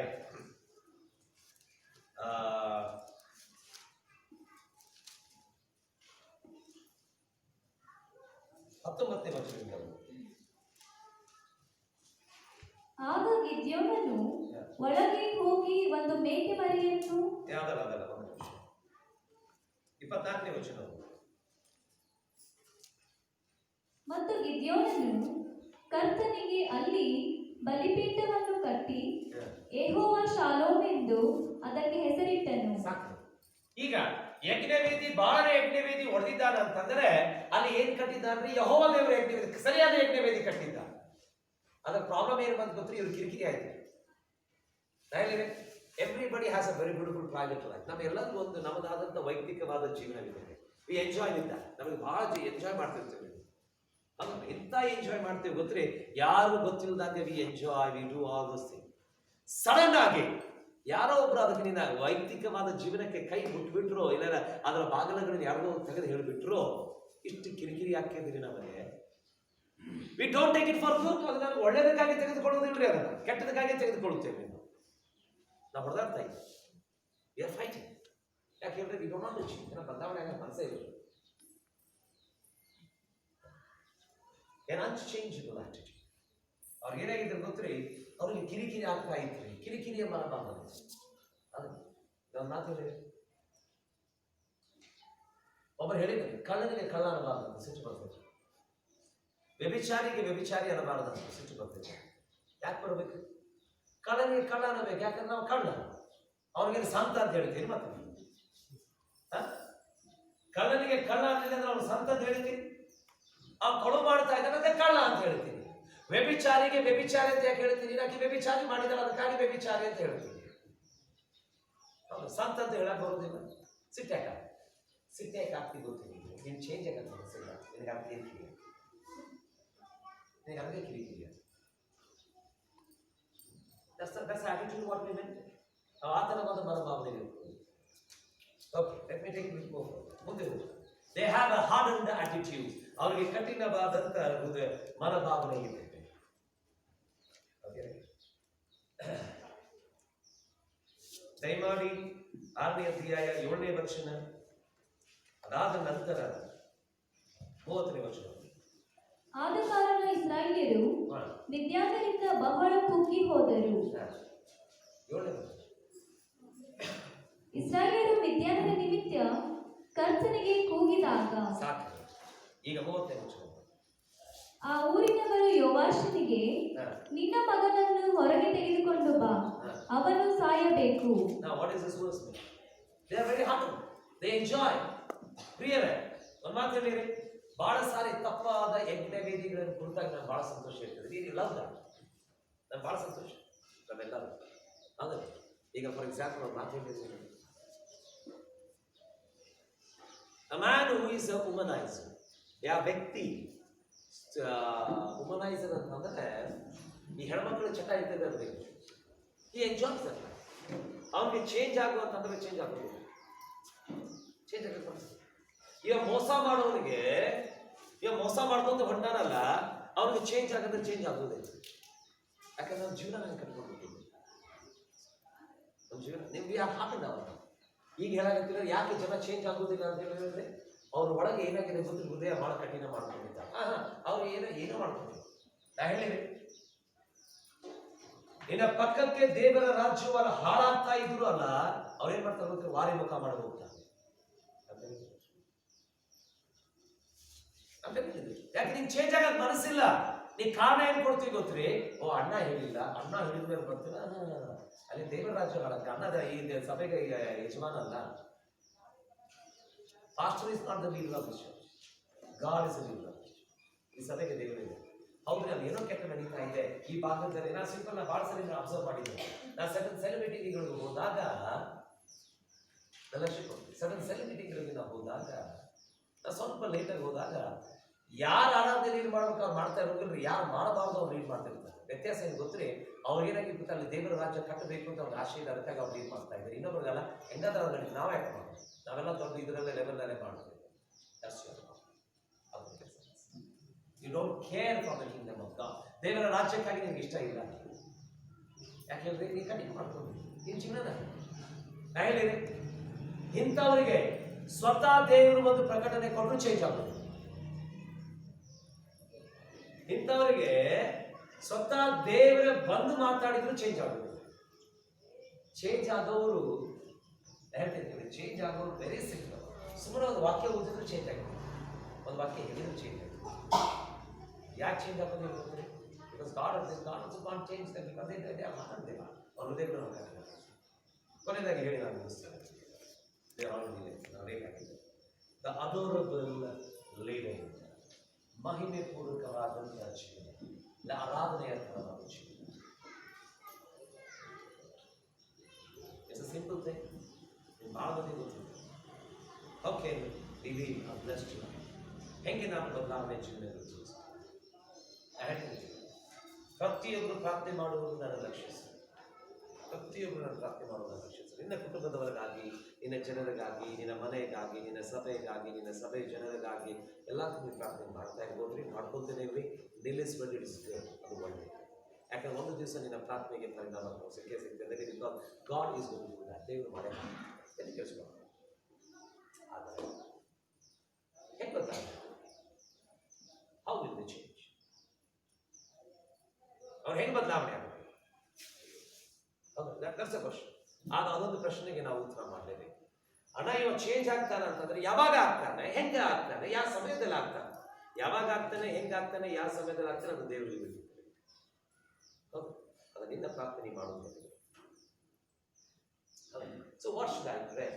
19ನೇ ವಚನದಿಂದ. ಆಗ ಗಿದ್ಯೋನನು ಒಳಗೆ ಹೋಗಿ ಒಂದು ಮೇಕೆ ಮರಿಯನ್ನು, ಅದಲ್ಲ 24ನೇ ವಚನ. ಮತ್ತು ಗಿದ್ಯೋನನು ಕರ್ತನಿಗೆ ಅಲ್ಲಿ ಬಲಿಪೀಠವನ್ನು ಕಟ್ಟಿ ಯೆಹೋವ ಶಾಲೋಮ್ ಎಂದು ಅದಕ್ಕೆ ಹೆಸರಿಟ್ಟನು. ಈಗ ಯಜ್ಞವೇದಿ, ಬಾಳನ ಯಜ್ಞವೇದಿ ಹೊಡೆದಿದ್ದಾನ ಅಂತಂದ್ರೆ ಅಲ್ಲಿ ಏನ್ ಕಟ್ಟಿದ್ದಾನ್ರಿ? ಯೆಹೋವ ದೇವರ ಯಜ್ಞವೇದಿ, ಸರಿಯಾದ ಯಜ್ಞವೇದಿ ಕಟ್ಟಿದ್ದ. ಅದರ ಪ್ರಾಬ್ಲಮ್ ಏನು ಬಂತು ಗೊತ್ತ್ರಿ? ಇವ್ರು ಕಿರಿಕಿರಿ ಆಯ್ತು. Everybody has a very beautiful private life. ನಮ್ಮೆಲ್ಲರೂ ಒಂದು ನಮ್ಮದಾದಂಥ ವೈಯಕ್ತಿಕವಾದ ಜೀವನವಿದೆ. We enjoy with that. ನಮಗೆ ಬಹಳ ಎಂಜಾಯ್ ಮಾಡ್ತಿರ್ತೀವಿ. ಎಂತ ಎಂಜಾಯ್ ಮಾಡ್ತೀವಿ ಗೊತ್ತ್ರಿ? ಯಾರು ಗೊತ್ತಿಲ್ಲದಂಗೆ we enjoy, we do all those things. Sudden ಆಗಿ ಯಾರೋ ಒಬ್ರು ಅದಕ್ಕೆ ನಿನ್ನ ವೈಯಕ್ತಿಕವಾದ ಜೀವನಕ್ಕೆ ಕೈ ಬಿಟ್ಬಿಟ್ರು, ಇಲ್ಲ ಅದರ ಬಾಗಿಲುಗಳನ್ನು ಯಾರಿಗೋ ತೆಗೆದು ಹೇಳಿಬಿಟ್ರು, ಇಷ್ಟು ಕಿರಿಕಿರಿ ಹಾಕಿದ್ರಿ ನಮಗೆ. We don't take it for good. ಅದನ್ನ ಒಳ್ಳೆದಕ್ಕಾಗಿ ತೆಗೆದುಕೊಳ್ಳೋದಿಲ್ರಿ, ಅದನ್ನ ಕೆಟ್ಟದಕ್ಕಾಗಿ ತೆಗೆದುಕೊಳ್ಳುತ್ತೇವೆ. ನಾವು ಹೊಡೆದಾಡ್ತಾ ಇದ್ದೀವಿ. We are fighting. ಯಾಕೆ ಹೇಳಿದ್ರೆ we don't want to change. ಬದಲಾವಣೆ ಆಗ ಮನಸ್ಸೇ ಇಲ್ಲ. an unchangeable attitude. ಅವ್ರಿಗೆ ಏನಾಗಿದ್ರು ಗೊತ್ತ್ರಿ? ಅವ್ರಿಗೆ ಕಿರಿಕಿರಿ ಆಗ್ತಾ ಇದ್ರಿ, ಕಿರಿಕಿರಿಯ ಮನೋಭಾವ. ಅದು ನನ್ನ ಮಾತು ಹೇಳಿ, ಒಬ್ಬರು ಹೇಳಿದ್ರು, ಕಳ್ಳನಿಗೆ ಕಳ್ಳ ಅನ್ನಬಾರ್ದು. ವ್ಯಭಿಚಾರಿಗೆ ವ್ಯಭಿಚಾರಿ ಅನ್ನಬಾರದು ಅಂತ ಸಿಟ್ಟು ಬರ್ತಿದೆ. ಯಾಕೆ ಬರಬೇಕು? ಕಳ್ಳನಿಗೆ ಕಳ್ಳ ಅನ್ನಬೇಕು, ಯಾಕಂದ್ರೆ ನಾವು ಕಳ್ಳ. ಅವ್ನಿಗೇನು ಸಂತ ಅಂತ ಹೇಳ್ತೀರಿ ಮತ್ತೆ? ಕಳ್ಳನಿಗೆ ಕಳ್ಳ ಅನ್ನಲಿಲ್ಲ ಅಂದ್ರೆ ಅವ್ನು ಸಂತ ಅಂತ ಹೇಳ್ತೀರಿ? ಅವ್ನು ಕೊಡು ಮಾಡ್ತಾ ಇದ್ದಾನೆ ಕಳ್ಳ ಅಂತ ಹೇಳ್ತೀನಿ. ವ್ಯಭಿಚಾರಿಗೆ ವ್ಯಭಿಚಾರಿ ಅಂತ ಯಾಕೆ ಹೇಳ್ತೀನಿ? ಯಾಕೆ ವ್ಯಭಿಚಾರಿ ಮಾಡಿದಾರೆ ಅದಕ್ಕಾಗಿ ವ್ಯಭಿಚಾರಿ ಅಂತ ಹೇಳ್ತೀನಿ. ಸಂತ ಅಂತ ಹೇಳಕ್ ಬರೋದಿಲ್ಲ. ಸಿಟ್ಟ್ಯಾಕೆ ಆಗ್ತಿ ಗೊತ್ತಿಲ್ಲ. ನೀನು ಚೇಂಜ್ ಆಗಕ್ಕೆ ಅನಿಸಿಲ್ಲ, ನಿನಗೆ ಅದಕ್ಕೆ ಕಿರಿಯ, ನಿನಗೆ ಅದಕ್ಕೆ ಕಿರಿಕಿರಿಯ. That's the attitude what we meant. ಆ ಥರವಾದ ಮನೋಭಾವನೆ ಇರ್ತದೆ. Okay, let me take it more. ಮುಂದೆ ಹೋಗಿ. They have a hardened attitude. ಅವರಿಗೆ ಕಠಿಣವಾದಂತ ಮನೋಭಾವನೆ ಇದೆ. ದಯಮಾಡಿ 6ನೇ ಅಧ್ಯಾಯ 7ನೇ ವಚನ, ಅದಾದ ನಂತರ 30ನೇ ವಚನ. ಆದ ಕಾರಣ ಇಸ್ರಾಯೇಲ್ಯರು ಮಿದ್ಯಾನರಿಂದ ಬಹಳ ಕುಗ್ಗಿ ಹೋದರು. 7ನೇ ವಚನ. ಇಸ್ರಾಯೇಲ್ಯರು ಮಿದ್ಯಾನದ ನಿಮಿತ್ತ ಕರ್ತನಿಗೆ ಕೂಗಿದಾಗ ಸಾಕು. ಈಗ 30ನೇ ವಚನ. ಆ ಊರಿನವರು ಯೋವಾಷನಿಗೆ, ನಿನ್ನ ಮಗನನ್ನು ಹೊರಗೆ ತೆಗೆದುಕೊಂಡು ಬಾ, ಅವನು ಸಾಯಬೇಕು. Now what is this verse mean? They are very hardened. They enjoy. ಪ್ರಿಯರೇ, ಒಂದು ಮಾತು ಹೇಳಿರಿ, ಬಹಳ ಸಾರಿ ತಪ್ಪಾದ ಯಜ್ಞ ವೇದಿಗಳನ್ನು ಕುರಿತಾಗ ನಾನು ಬಹಳ ಸಂತೋಷ ಇರ್ತದೆ. ಇದು ಲವ್ ದಟ್. ನಾನು ಬಹಳ ಸಂತೋಷ ನಾವೆಲ್ಲರೂ. ಅಂದರೆ ಈಗ ಫಾರ್ ಎಕ್ಸಾಂಪಲ್ ಒಂದು ಮಾತು ಹೇಳಿದ್ದೀನಿ. A man who is a womanizer, ಯಾವ ವ್ಯಕ್ತಿ ವುಮನೈಸರ್ ಅಂತಂದ್ರೆ ಈ ಹೆಣ್ಮಕ್ಳು ಚಟ ಇರ್ತದೆ. ಈ ಎಂಜಾಯ್ಸ್ ದಟ್. ಅವನಿಗೆ ಚೇಂಜ್ ಆಗುವಂತಂದ್ರೆ ಚೇಂಜ್ ಆಗೋದಿಲ್ಲ. ಚೇಂಜ್ ಆಗುತ್ತೆ. ಈಗ ಮೋಸ ಮಾಡೋನಿಗೆ, ಈಗ ಮೋಸ ಮಾಡ್ಕೊಂತ ಹೊಂಟಾನಲ್ಲ, ಅವನಿಗೆ ಚೇಂಜ್ ಆಗಂದ್ರೆ ಚೇಂಜ್ ಆಗೋದಿಲ್ಲ. ಯಾಕಂದ್ರೆ ನಮ್ಮ ಜೀವನ ನಂಗೆ ಕಟ್ಕೊಂಡ್ಬಿಟ್ಟಿದ್ವಿ. ನಮ್ಮ ಜೀವನ ನಿಮ್ಗೆ ಯಾಕೆ ಹಾಕಂಡ ಅವನು ಈಗ ಹೇಳಾಗತ್ತಿಲ್ಲ. ಯಾಕೆ ಜನ ಚೇಂಜ್ ಆಗೋದಿಲ್ಲ ಅಂತ ಹೇಳಿದ್ರೆ ಅವ್ರ ಒಳಗೆ ಏನಾಗಿದೆ ಗೊತ್ತು, ಹೃದಯ ಬಹಳ ಕಠಿಣ ಮಾಡ್ಕೊಂಡಿದ್ದ. ಅವ್ರು ಏನೋ ಮಾಡ್ಕೊಂಡಿದ್ದ. ನಾ ಹೇಳಿರಿ, ಇನ್ನ ಪಕ್ಕಕ್ಕೆ ದೇವರ ರಾಜ್ಯವನ್ನು ಹಾಳಾಗ್ತಾ ಇದ್ರು ಅಲ್ಲ, ಅವ್ರೇನ್ ಮಾಡ್ತಾರೆ ಗೊತ್ತಿಲ್ಲ, ವಾರಿ ಮುಖ ಮಾಡಿ ಹೋಗ್ತಾರೆ. ಯಾಕೆ ನಿಂಗೆ ಚೇಂಜ್ ಆಗಕ್ ಮನಸ್ಸಿಲ್ಲ. ನೀ ಕಾರಣ ಏನ್ ಕೊಡ್ತೀವಿ ಗೊತ್ತ್ರಿ? ಓ ಅಣ್ಣ ಹೇಳಿಲ್ಲ, ಅಣ್ಣ ಹೇಳಿದ್ರೆ ಬರ್ತೀನ, ಅಲ್ಲಿ ದೇವರ ರಾಜ್ಯ ಹಾಳಾಗ. ಅಣ್ಣದ ಈ ಸಭೆಗೆ ಯಜಮಾನ ಅಲ್ಲ. Pastor is not the leader of the church. God is the leader of the church. ಈ ಸಭೆಗೆ ದೇವರಿದೆ. ಹೌದು, ನಾನು ಏನೋ ಕೆಟ್ಟ ನಡೀತಾ ಇದೆ ಈ ಭಾಗದಲ್ಲಿ. ನಾನು ಸಿಂಪಲ್ ನಾ ಭಾಳ ಸರಿ ಅಬ್ಸರ್ವ್ ಮಾಡಿದ್ದೆ. ನಾನು ಸಡನ್ ಸೆಲೆಬ್ರಿಟಿಗಳಿಗೆ ಹೋದಾಗ, ಸಡನ್ ಸೆಲೆಬ್ರಿಟಿಗಳಿಗೆ ನಾವು ಹೋದಾಗ, ನಾನು ಸ್ವಲ್ಪ ಲೇಟಾಗಿ ಹೋದಾಗ, ಯಾರು ಆರಾಧನೆ ಲೀಡ್ ಮಾಡ್ಬೇಕು ಅವ್ರು ಮಾಡ್ತಾ ಇರೋದಿಲ್ರಿ, ಯಾರು ಮಾಡಬಾರ್ದು ಅವ್ರು ಲೀಡ್ ಮಾಡ್ತಿರ್ತಾರೆ. ವ್ಯತ್ಯಾಸ ಏನು ಗೊತ್ತ್ರಿ? ಅವ್ರು ಏನಾಗಿರ್ಬೇಕು, ಅಲ್ಲಿ ದೇವರ ರಾಜ್ಯ ಕಟ್ಟಬೇಕು ಅಂತ ಅವ್ರ ಆಶೆ ಇದೆ, ಅದಕ್ಕಾಗಿ ಅವ್ರು ಲೀಡ್ ಮಾಡ್ತಾ ಇದ್ದಾರೆ. ಇನ್ನೊಬ್ರಿಗೆಲ್ಲ ಹೆಂಗಾದ್ರೆ ಅವ್ರು ನಡೀಲಿ, ನಾವೇ ಯಾಕೆ ಮಾಡೋದು? ನಾವೆಲ್ಲ ದೊಡ್ಡ ಇದರಲ್ಲೇ ಲೆವೆಲ್ನಲ್ಲೇ ಮಾಡ್ತೀವಿ. You don't care for the kingdom of God. ದೇವರ ರಾಜ್ಯಕ್ಕಾಗಿ ನಿಮ್ಗೆ ಇಷ್ಟ ಇಲ್ಲ. ಯಾಕೆ ಹೇಳಿದ್ರೆ ನೀವು ಕಂಟಿನ್ಯೂ ಮಾಡ್ಕೊಂಡು ನಿಮ್ಮ ಜೀವನ ನಾ ಹೇಳಿರಿ. ಇಂಥವರಿಗೆ ಸ್ವತಃ ದೇವರು ಒಂದು ಪ್ರಕಟಣೆ ಕೊಟ್ಟರು ಚೇಂಜ್ ಆಗೋದು. ಇಂಥವರಿಗೆ ಸ್ವತಃ ದೇವರ ಬಂದು ಮಾತಾಡಿದ್ರು ಚೇಂಜ್ ಆಗೋದು. ಚೇಂಜ್ ಆದವರು ಹೇಳ್ತಿರ್ತೀವಿ, ಚೇಂಜ್ ಆಗೋರು ವೆರಿ ಸಿಂಪಲ್. ಸುಮ್ಮನೆ ಒಂದು ವಾಕ್ಯ ಓದಿದ್ರು ಚೇಂಜ್ ಆಗುತ್ತೆ, ಒಂದು ವಾಕ್ಯ ಹೇಳಿದ್ರು ಚೇಂಜ್ ಆಗುತ್ತೆ. ಯಾಕೆ ಚೇಂಜ್ ಆಗೋದು ಹೇಳ್ತಾರೆ? Because god can't change them, because they are heart. ಅವ್ರ ಹೃದಯಗಳು ಕೊನೆಯದಾಗಿ ಹೇಳಿ ನಾನು ಮುಗಿಸ್ತೇನೆ. ದ ಅದೋರಬಲ್ ಲೀಡಿಂಗ್, ಮಹಿಮೆ ಪೂರ್ವಕವಾದಂತಹ ಜೀವನ, ಆರಾಧನೆಯ ಥರವಾದ ಜೀವನ. It's a simple thing. ಭಾಳ ಮಂದಿ ಗೊತ್ತಿಲ್ಲ. Okay, we are blessed. ಹೆಂಗೆ ನಾನು ಬದಲಾವಣೆ ಜೀವನ ಪ್ರತಿಯೊಬ್ಬರು ಪ್ರಾರ್ಥನೆ ಮಾಡುವುದು ನನ್ನ ಲಕ್ಷ್ಯ. ಪ್ರತಿಯೊಬ್ಬರು ನಾನು ಪ್ರಾರ್ಥನೆ ಮಾಡುವುದನ್ನು ಲಕ್ಷ್ಯ. ನಿನ್ನ ಕುಟುಂಬದವರಿಗಾಗಿ, ನಿನ್ನ ಜನರಿಗಾಗಿ, ನಿನ್ನ ಮನೆಗಾಗಿ, ನಿನ್ನ ಸಭೆಗಾಗಿ, ನಿನ್ನ ಸಭೆ ಜನರಿಗಾಗಿ ಎಲ್ಲಕ್ಕೂ ನೀವು ಪ್ರಾರ್ಥನೆ ಮಾಡ್ತಾ ಇರ್ಬೋದ್ರಿ, ಮಾಡ್ಕೊತೇನೆ ಇರ್ರಿ. ನಿಲ್ಲಿಸಬೇಡಿ, ಅದು ಒಳ್ಳೆಯದು. ಯಾಕಂದ್ರೆ ಒಂದು ದಿವಸ ನಿನ್ನ ಪ್ರಾರ್ಥನೆಗೆ ಪರಿಣಾಮ ಸಿಗ್ತದೆ. Because God is going to do that. ದೇವರು ಮಾಡೇ ಎಲ್ಲಿ ಕೇಳಿಸ್ಕೊಂಡು ಆದರೆ ಹೆಂಗೆ ಗೊತ್ತಾಗುತ್ತೆ? How will the change? ಅವ್ರು ಹೆಂಗೆ ಬದಲಾವಣೆ ಆಗುತ್ತೆ? That's a question. ಆಗ ಅದೊಂದು ಪ್ರಶ್ನೆಗೆ ನಾವು ಉತ್ತರ ಮಾಡಲೇಬೇಕು. ಅಣ್ಣ ಇವ ಚೇಂಜ್ ಆಗ್ತಾನೆ ಅಂತಂದ್ರೆ ಯಾವಾಗ ಆಗ್ತಾನೆ, ಹೆಂಗೆ ಆಗ್ತಾನೆ, ಯಾವ ಸಮಯದಲ್ಲಿ ಆಗ್ತಾನೆ? ಯಾವಾಗ ಆಗ್ತಾನೆ, ಹೆಂಗಾಗ್ತಾನೆ, ಯಾವ ಸಮಯದಲ್ಲಿ ಆಗ್ತಾನೆ ಅದು ದೇವರಿಗೆ ಬಿಟ್ಟಿರ್ತಾರೆ. ಹೌದು, ಅದರಿಂದ ಪ್ರಾರ್ಥನೆ ಮಾಡೋದು. So what should I pray?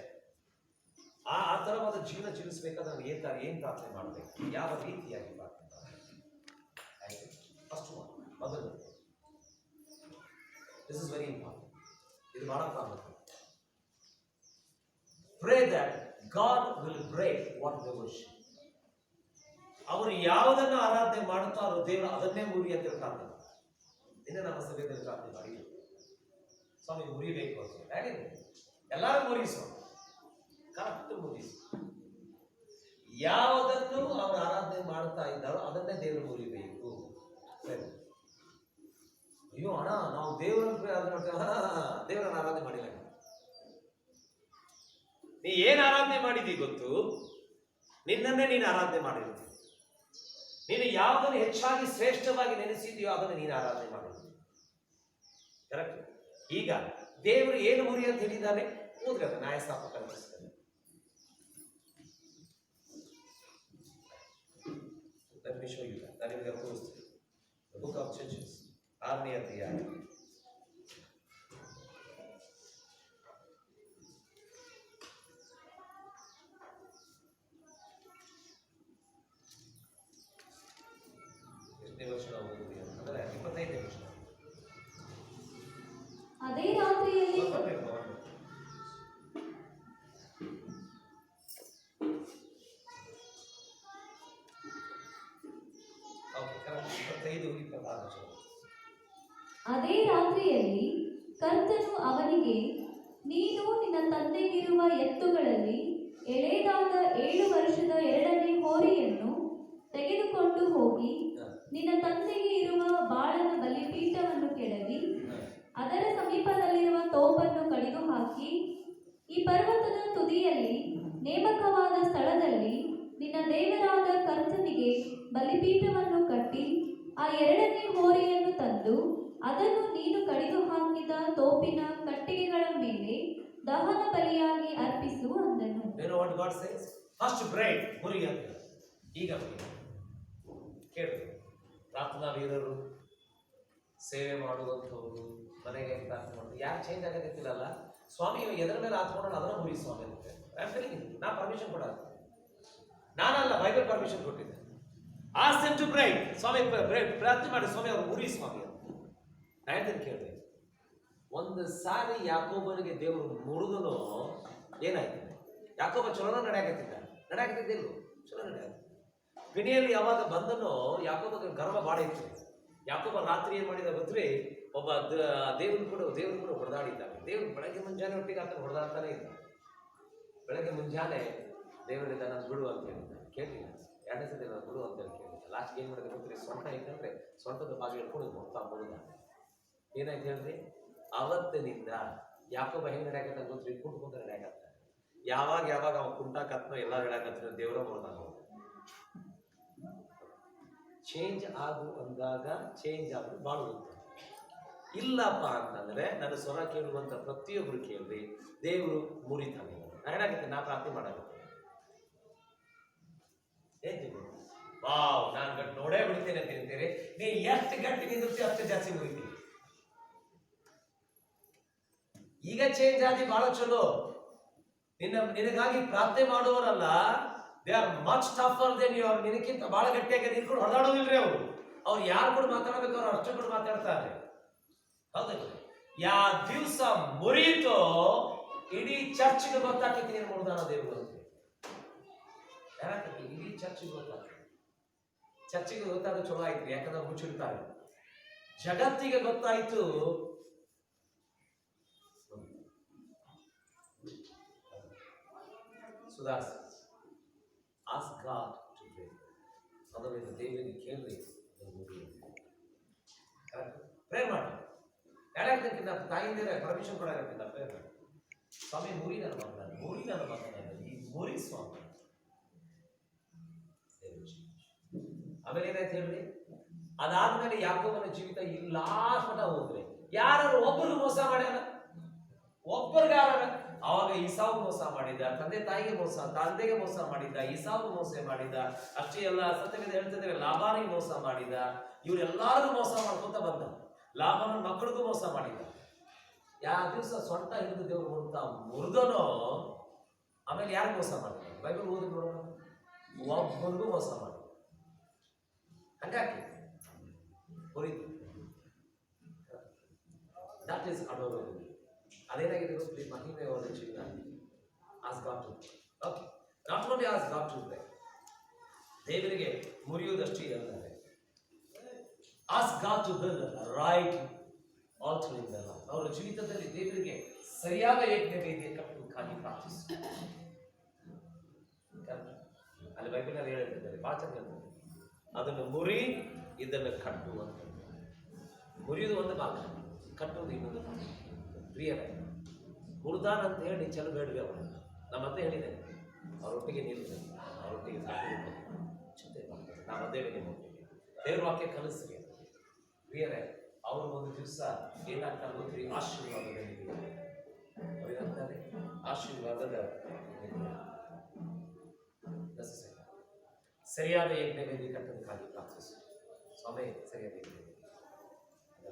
ಆ ತರವಾದ ಜೀವನ ಜೀವಿಸಬೇಕಾದ್ರೆ ನಾನು ಏನ್ ಪ್ರಾರ್ಥನೆ ಮಾಡಬೇಕು, ಯಾವ ರೀತಿಯಾಗಿ ಪ್ರಾರ್ಥನೆ ಮಾಡಬೇಕು? ಫಸ್ಟ್ ಮೊದಲು ದಿಸ್ ಇಸ್ ವೆರಿ ಇಂಪಾರ್ಟೆಂಟ್. ಇದು ಬಹಳ ಪ್ರಾಮುಖ್ಯ. Pray that God will break what they worship. ಅವರು ಯಾವುದನ್ನು ಆರಾಧನೆ ಮಾಡುತ್ತಾರೋ ದೇವರು ಅದನ್ನೇ ಮುರಿ ಅಂತ ಪ್ರಾರ್ಥನೆ. ಇನ್ನು ನಮ್ಮ ಸಭೆಯಲ್ಲಿ ಪ್ರಾರ್ಥನೆ ಮಾಡಿ, ಸ್ವಾಮಿ ಮುರಿಬೇಕು ಅಂತ ಹೇಳಿ ಎಲ್ಲರೂ ಮುರಿಸೋ, ಕರೆಕ್ಟ್ ಮುರಿಸು. ಯಾವುದನ್ನು ಅವರು ಆರಾಧನೆ ಮಾಡ್ತಾ ಇದ್ದಾರೋ ಅದನ್ನೇ ದೇವರು ಮುರಿಬೇಕು. ಸರಿ, ಅಯ್ಯೋ ಅಣ್ಣ ನಾವು ದೇವರನ್ನ ಆರಾಧನೆ ಮಾಡಿಲ್ಲ. ನೀ ಏನ್ ಆರಾಧನೆ ಮಾಡಿದಿ ಗೊತ್ತು? ನಿನ್ನನ್ನೇ ನೀನು ಆರಾಧನೆ ಮಾಡಿರ್ತೀನಿ. ನೀನು ಯಾವುದನ್ನು ಹೆಚ್ಚಾಗಿ ಶ್ರೇಷ್ಠವಾಗಿ ನೆನೆಸಿದೆಯೋ ಅದನ್ನು ನೀನು ಆರಾಧನೆ ಮಾಡಿರ್ತೀನಿ. ಕರೆಕ್ಟ್. ಈಗ ದೇವರು ಏನು ಮುರಿ ಅಂತ ಹೇಳಿದ್ದಾನೆ ಓದ್ರೆ ನ್ಯಾಯಸ್ಥಾಪಕ ಅನಿಸ್ತದೆ. ನಾನು ನಿಮಗೆ ತೋರಿಸ್ತೀನಿ. ಬುಕ್ ಆಫ್ ಜಡ್ಜಸ್ 6ನೇ ಅಧ್ಯಾಯ. ಎಷ್ಟನೇ ವರ್ಷ ನಾವು ಓದಿದ್ವಿ ಅಂದ್ರೆ 25ನೇ ವರ್ಷ. ಅದೇ ರಾತ್ರಿಯಲ್ಲಿ ಅದೇ ರಾತ್ರಿಯಲ್ಲಿ ಕರ್ತನು ಅವನಿಗೆ, ನೀನು ನಿನ್ನ ತಂದೆಗಿರುವ ಎತ್ತುಗಳಲ್ಲಿ ಎಳೆದಾದ 7 ವರ್ಷದ 2ನೇ ಹೋರಿಯನ್ನು ತೆಗೆದುಕೊಂಡು ಹೋಗಿ ನಿನ್ನ ತಂದೆಗೆ ಇರುವ ಬಾಳನ ಬಲಿಪೀಠವನ್ನು ಕೆಡವಿ ಅದರ ಸಮೀಪದಲ್ಲಿರುವ ತೋಪನ್ನು ಕಡಿದು ಹಾಕಿ, ಈ ಪರ್ವತದ ತುದಿಯಲ್ಲಿ ನೇಮಕವಾದ ಸ್ಥಳದಲ್ಲಿ ನಿನ್ನ ದೇವರಾದ ಕರ್ತನಿಗೆ ಬಲಿಪೀಠವನ್ನು ಕಟ್ಟಿ ಆ 2ನೇ ಹೋರಿಯನ್ನು ತಂದು ಅದನ್ನು ನೀನು ಕಡಿದು ಹಾಕಿದ ತೋಪಿನ ಕಟ್ಟಿಗೆಗಳ ಮೇಲೆ ದಹನ ಬಲಿಯಾಗಿ ಅರ್ಪಿಸು ಅಂದನು. ಫಸ್ಟ್ ಬ್ರೈಡ್ ಮುರಿ ಅಂತ. ಈಗ ಕೇಳಿ, ಪ್ರಾರ್ಥನಾ ವೀರರು, ಸೇವೆ ಮಾಡುವಂಥವ್ರು, ಮನೆಗೆ ಪ್ರಾರ್ಥನೆ ಮಾಡೋದು ಯಾರು ಚೇಂಜ್ ಆಗತ್ತಿಲ್ಲಲ್ಲ. ಸ್ವಾಮಿ ಎದರ ಮೇಲೆ ಹಾತ್ಕೊಂಡು ಅದನ್ನ ಮುರಿ ಸ್ವಾಮಿ ಅಂತ ನಾ ಪರ್ಮಿಷನ್ ಕೊಡ, ನಾನಲ್ಲ, ಬೈಬಲ್ ಪರ್ಮಿಷನ್ ಕೊಟ್ಟಿದ್ದೆ. Ask them to pray. ಸ್ವಾಮಿ ಪ್ರಾರ್ಥನೆ ಮಾಡಿ ಸ್ವಾಮಿ ಅವ್ರು ಮುರಿ ಸ್ವಾಮಿ ಅಂತ ನಾನು ಕೇಳಿದೆ. ಒಂದು ಸಾರಿ ಯಾಕೋಬನಿಗೆ ದೇವರು ಮುರಿದನು, ಏನಾಯ್ತು? ಯಾಕೋಬ ಚಲೋನ ನಡೆಯಾಕತ್ತಿದ್ದಿಲ್ಲ, ಚಲೋ ನಡೆಯಾಕ. ಪಿಣಿಯಲ್ಲಿ ಯಾವಾಗ ಬಂದನೋ ಯಾಕೋಬ ಗರ್ವ ಬಾಳ ಇತ್ತು. ಯಾಕೋಬ ರಾತ್ರಿ ಏನ್ ಮಾಡಿದ ಗೊತ್ತ್ರಿ? ಒಬ್ಬ ದೇವ್ರು ಕೂಡ ಹೊಡೆದಾಡಿದ್ದಾನೆ. ದೇವ್ರು ಬೆಳಗ್ಗೆ ಮುಂಜಾನೆ ಒಟ್ಟಿಗೆ ಆತನ ಹೊಡೆದಾಡ್ತಾನೆ ಇದ್ದ. ಬೆಳಗ್ಗೆ ಮುಂಜಾನೆ ದೇವರಿಂದ ನಾನು ಬಿಡು ಅಂತ ಹೇಳಿದ್ದ, ಕೇಳಿಲ್ಲ. 2ನೇ ಸತಿ ನಾನು ಬಿಡು ಅಂತ ಹೇಳಿ ಕೇಳಿದ್ದ. ಲಾಸ್ಟ್ ಏನ್ ಮಾಡಿದ್ರೆ ಗೊತ್ತ್ರಿ? ಸೊಂಟ ಐತಂದ್ರೆ ಸೊಂಟದ ಭಾಗ ಹಿಡ್ಕೊಂಡು ನೋಡ್ತಾ ಮುಳುದ. ಏನಾಯ್ತು ಹೇಳ್ರಿ? ಅವತ್ತಿನಿಂದ ಯಾಕೋಬ ಹೆಂಗ್ ನಡೆಯಾಕತ್ತ ಗೊತ್ತ್ರಿ? ಕುಂಟ್ಕೊಂತ ನಡೆಯಾಕತ್ತ. ಯಾವಾಗ ಅವ ಕುಂಟಾಕತ್ನೋ ಎಲ್ಲ ನಡೆಯಾಕತ್ತ ದೇವರ ಹೊಡೆದಾಗ ಚೇಂಜ್ ಆಗು ಅಂದಾಗ ಚೇಂಜ್ ಆದ್ರೆ ಭಾಳ ಉಂಟು. ಇಲ್ಲಪ್ಪ ಅಂತಂದ್ರೆ ನನ್ನ ಸ್ವರ ಕೇಳುವಂತ ಪ್ರತಿಯೊಬ್ಬರು ಕೇಳ್ರಿ, ದೇವರು ಮುರಿತಾನೆ. ನಾನಾಗತ್ತೆ, ನಾ ಪ್ರಾರ್ಥನೆ ಮಾಡಾಗುತ್ತೆ. ವಾವ್, ನಾನು ಗಟ್ಟಿ ನೋಡೇ ಬಿಡ್ತೇನೆ ಅಂತ ಹೇಳ್ತೀರಿ. ನೀ ಎಷ್ಟು ಗಟ್ಟಿ ನಿಂದಿರ್ತೀವಿ ಅಷ್ಟು ಜಾಸ್ತಿ ಮುರಿತೀವಿ. ಈಗ ಚೇಂಜ್ ಆಗಿ ಬಹಳ ಚಲೋ. ನಿನಗಾಗಿ ಪ್ರಾರ್ಥನೆ ಮಾಡುವವರಲ್ಲ, they are much tougher than you are. ನಿನಕ್ಕಿಂತ ಬಹಳ ಗಟ್ಟಿಯಾಗಿ ನಿಂತ್ಕೊಂಡು ಹೊಡೆದಾಡೋದಿಲ್ರಿ ಅವರು. ಅವ್ರು ಯಾರು ಕೂಡ ಮಾತಾಡಬೇಕು, ಅವ್ರು ಅಷ್ಟು ಕೂಡ ಮಾತಾಡ್ತಾರೆ. ಹೌದಲ್ಲ? ಯಾ ದಿವಸ ಮುರಿಯಿತೋ ಇಡೀ ಚರ್ಚ್ಗೆ ಗೊತ್ತಾಗ್ತೈತಿ ನೀನು ಮುರಿದಾನ ದೇವರು ಅಂತ. ಯಾರಾಗ್ತೈತಿ? ಇಡೀ ಚರ್ಚ್ಗೆ ಗೊತ್ತಾಗ್ತದೆ. ಚರ್ಚಿಗೆ ಗೊತ್ತಾಗ ಚಲೋ ಆಯ್ತು, ಯಾಕಂದ್ರೆ ಮುಚ್ಚಿಡ್ತಾರೆ. ಜಗತ್ತಿಗೆ ಗೊತ್ತಾಯ್ತು. ಸುಧಾರಿಸ. Ask God to pray. ಅದರಿಂದ ದೇವರಿಗೆ ಕೇಳ್ರಿ, ಪ್ರೇ ಮಾಡಿ. ಯಾರಾಗ್ತಕ್ಕಿಂತ ತಾಯಿಂದಿರ ಪರ್ಮಿಷನ್ ಕೊಡಾಗತ್ತಿಲ್ಲ. ಪ್ರೇ ಮಾಡಿ, ಸ್ವಾಮಿ ಮುರಿ ನನ್ನ ಮಗನ ಈ ಮುರಿ ಸ್ವಾಮಿ. ಆಮೇಲೆ ಏನಾಯ್ತು ಹೇಳ್ರಿ? ಅದಾದ್ಮೇಲೆ ಯಾಕೋಬನ ಜೀವಿತ ಈ ಲಾಸ್ಟ್ ಮಟ್ಟ ಹೋದ್ರೆ ಯಾರು ಒಬ್ಬರು ಮೋಸ ಮಾಡ್ಯಾರ, ಒಬ್ಬರಿಗಾರ ಆವಾಗ ಈಸಾವು ಮೋಸ ಮಾಡಿದ, ತಂದೆ ತಾಯಿಗೆ ಮೋಸ, ತಂದೆಗೆ ಮೋಸ ಮಾಡಿದ, ಈಸಾವು ಮೋಸ ಮಾಡಿದ. ಅಷ್ಟೇ ಅಲ್ಲ, ಸತ್ಯವೇದ ಹೇಳ್ತಿದ್ದೇವೆ ಲಾಬಾನಿಗೆ ಮೋಸ ಮಾಡಿದ. ಇವರೆಲ್ಲರಿಗೂ ಮೋಸ ಮಾಡ್ಕೊಂತ ಬಂದ. ಲಾಬಾನ ಮಕ್ಕಳಿಗೂ ಮೋಸ ಮಾಡಿದ. ಯಾವ ದಿವಸ ಸೊಂಟ ಹಿಡಿದು ದೇವರು ಮುರಿದನೋ ಆಮೇಲೆ ಯಾರು ಮೋಸ ಮಾಡಿದ? ಬೈಬಲ್ ಓದಿ ನೋಡೋಣ. ಒಬ್ಬನಿಗೂ ಮೋಸ ಮಾಡಿದ. ಹಂಗಾಗಿ ಹೊರಿತು. That is ಅಡೋರಬಲ್. ಅದೇನಾಗಿದೆ ಗೊತ್ತಿ? ಮಹಿಮೆಯಾದ ಜೀವನ. Ask God to okay, not only ask God to pray, ದೇವರಿಗೆ ಮುರಿಯುವುದಷ್ಟೇ ಅಲ್ಲದೆ ask God to build right altar in the life. ಅವರ ಜೀವಿತದಲ್ಲಿ ದೇವರಿಗೆ ಸರಿಯಾದ ಯಜ್ಞವೇದಿಯ ಕಟ್ಟುವುದಕ್ಕಾಗಿ ಪ್ರಾರ್ಥಿಸಿ. ಅಲ್ಲಿ ಬೈಬಲ್ನಲ್ಲಿ ಹೇಳಿದ್ದಾರೆ, ಭಾಳ ಚೆನ್ನಾಗಿ ಅದನ್ನು ಮುರಿ, ಇದನ್ನು ಕಟ್ಟು ಅಂತ. ಮುರಿಯುವುದು ಒಂದು ಭಾಗ, ಕಟ್ಟುವುದು ಇನ್ನೊಂದು ಭಾಗ. ಪ್ರಿಯರೇ, ಮುರಿದಾನ ಅಂತ ಹೇಳಿ ಚೆಲ್ಲಬೇಡ್ರಿ. ಅವರು ನಮ್ಮತ್ತೆ ಹೇಳಿದ್ದೇನೆ, ಅವರೊಟ್ಟಿಗೆ ನಿಲ್ತೇನೆ, ಅವರೊಟ್ಟಿಗೆ ಚಿಂತೆ ಮಾಡ್ತಾರೆ. ನಾವು ಅದೇವೆ ನಿಮ್ಮೊಟ್ಟಿಗೆ ದೇವ್ರ ವಾಕ್ಯ ಕಲಿಸ್ರಿ. ಪ್ರಿಯರೇ, ಅವರು ಒಂದು ದಿವಸ ಏನಾಗ್ತಾರೆ ಗೊತ್ತಿ? ಆಶೀರ್ವಾದದಲ್ಲಿ ಅವರೇನಂತಾರೆ? ಆಶೀರ್ವಾದದ ಸರಿಯಾದ ಯಜ್ಞವೇದಿ ಕಟ್ಟೋದಕ್ಕಾಗಿ ಪ್ರಾರ್ಥಿಸು. ಸ್ವಾಮಿ, ಸರಿಯಾದ ಯಜ್ಞವೇದಿ.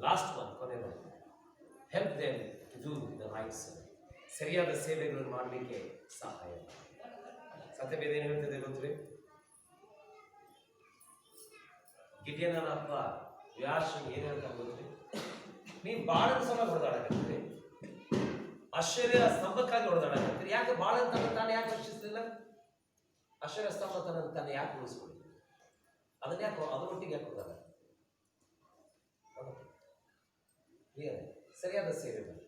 ಲಾಸ್ಟ್ ಒನ್, ಕೊನೆಯ help them to do the right service. ಸರಿಯಾದ ಸೇವೆಗಳನ್ನು ಮಾಡಲಿಕ್ಕೆ ಸಹಾಯ. ಸತ್ಯವೇದ ಏನು ಹೇಳ್ತಿದೆ ಗೊತ್ತ್ರಿ? ಗಿಡ್ಯನ ಅಪ್ಪ ವ್ಯಾಸ ಏನು ಹೇಳ್ತಾರೆ ಗೊತ್ತ್ರಿ? ನೀವು ಬಾಳದ ಸಲ ಹೊಡೆದಾಡಕತ್ತೀರಿ, ಆಶ್ಚರ್ಯ ಸ್ತಂಭಕ್ಕಾಗಿ ಹೊಡೆದಾಡಕತ್ತೀರಿ. ಯಾಕೆ ಬಾಳ ತಾನು ಯಾಕೆ ರಕ್ಷಿಸಲಿಲ್ಲ? ಆಶ್ಚರ್ಯ ಸ್ತಂಭ ತಾನು ಯಾಕೆ ಉಳಿಸ್ಕೊಳ್ಳಿ? ಅದನ್ನ ಯಾಕೆ ಅದರೊಟ್ಟಿಗೆ ಯಾಕೆ ಹೊಡೆದಾಡ? ಸರಿಯಾದ ಸೇವೆ ಮಾಡಿ,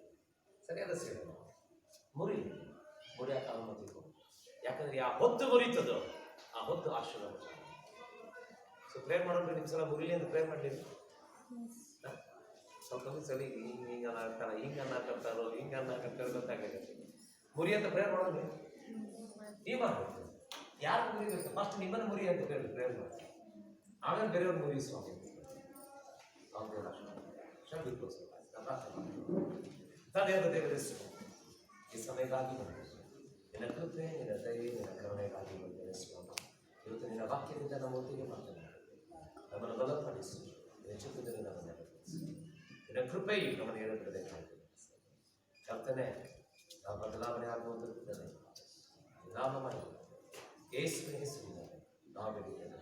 ಸರಿಯಾದ ಸೇವೆ ಮಾಡಿ. ಮುರಿಯಾಕ ಅನುಮತಿ ಕೊಡು. ಯಾಕಂದ್ರೆ ಆ ಹೊತ್ತು ಮುರಿತದೋ ಆ ಹೊತ್ತು ಆಶೀರ್ವಾದ. ಸೊ ಪ್ರೇರ್ ಮಾಡೋದು ನಿಮ್ಮ ಸಲ ಮುರಿಲಿ ಅಂತ ಪ್ರೇರ್ ಮಾಡಲಿಲ್ಲ. ಸ್ವಲ್ಪ ಸರಿ ಹಿಂಗೆ ಅನ್ನಾಗ್ತಾರ, ಹಿಂಗೆ ಅನ್ನಾಕತ್ತಾರೋ, ಹಿಂಗೆ ಅನ್ನಾಕತ್ತಾರೋ ಗೊತ್ತಾಗತ್ತೆ. ಮುರಿ ಅಂತ ಪ್ರೇರ್ ಮಾಡೋದು ಈ ಮಾಡಬೇಕು. ಯಾರು ಮುರಿಬೇಕು? ಫಸ್ಟ್ ನಿಮ್ಮನ್ನು ಮುರಿ ಅಂತ ಪ್ರೇರ್ ಮಾಡಿ, ಆಮೇಲೆ ಬೇರೆಯವ್ರು ಮುರಿ ಸ್ವಾಮಿ. ತಂದೆಯಾದ ದೇವರಿಸು, ಈ ಸಮಯಕ್ಕಾಗಿ ನಿನ್ನ ಕೃಪೆ, ನಿನ್ನ ದಯೆ, ನಿನ್ನ ಕರುಣೆಗಾಗಿ ಬಂದರೆ ಸ್ವಾಮಿ. ಇವತ್ತು ನಿನ್ನ ವಾಕ್ಯದಿಂದ ನಮ್ಮ ಒಟ್ಟಿಗೆ ಮಾತನಾಡಿ ನಮ್ಮನ್ನು ಬಲಪಡಿಸು. ನಿನ್ನ ಚಿತ್ರದಲ್ಲಿ ನಮ್ಮನ್ನು ನಡೆಸಿ, ನಿನ್ನ ಕೃಪೆಯು ನಮ್ಮನ್ನು ಹೇಳಬೇಕಾಗಿದೆ. ಕರ್ತನೆ, ನಾವು ಬದಲಾವಣೆ ಆಗುವಂಥದ್ದು ನಾಮ ಮಾಡಿ ಯೇಸುವಿನ ಹೆಸರಿನಲ್ಲಿ ನಾವು ಬೇಡಿದ್ದೇವೆ.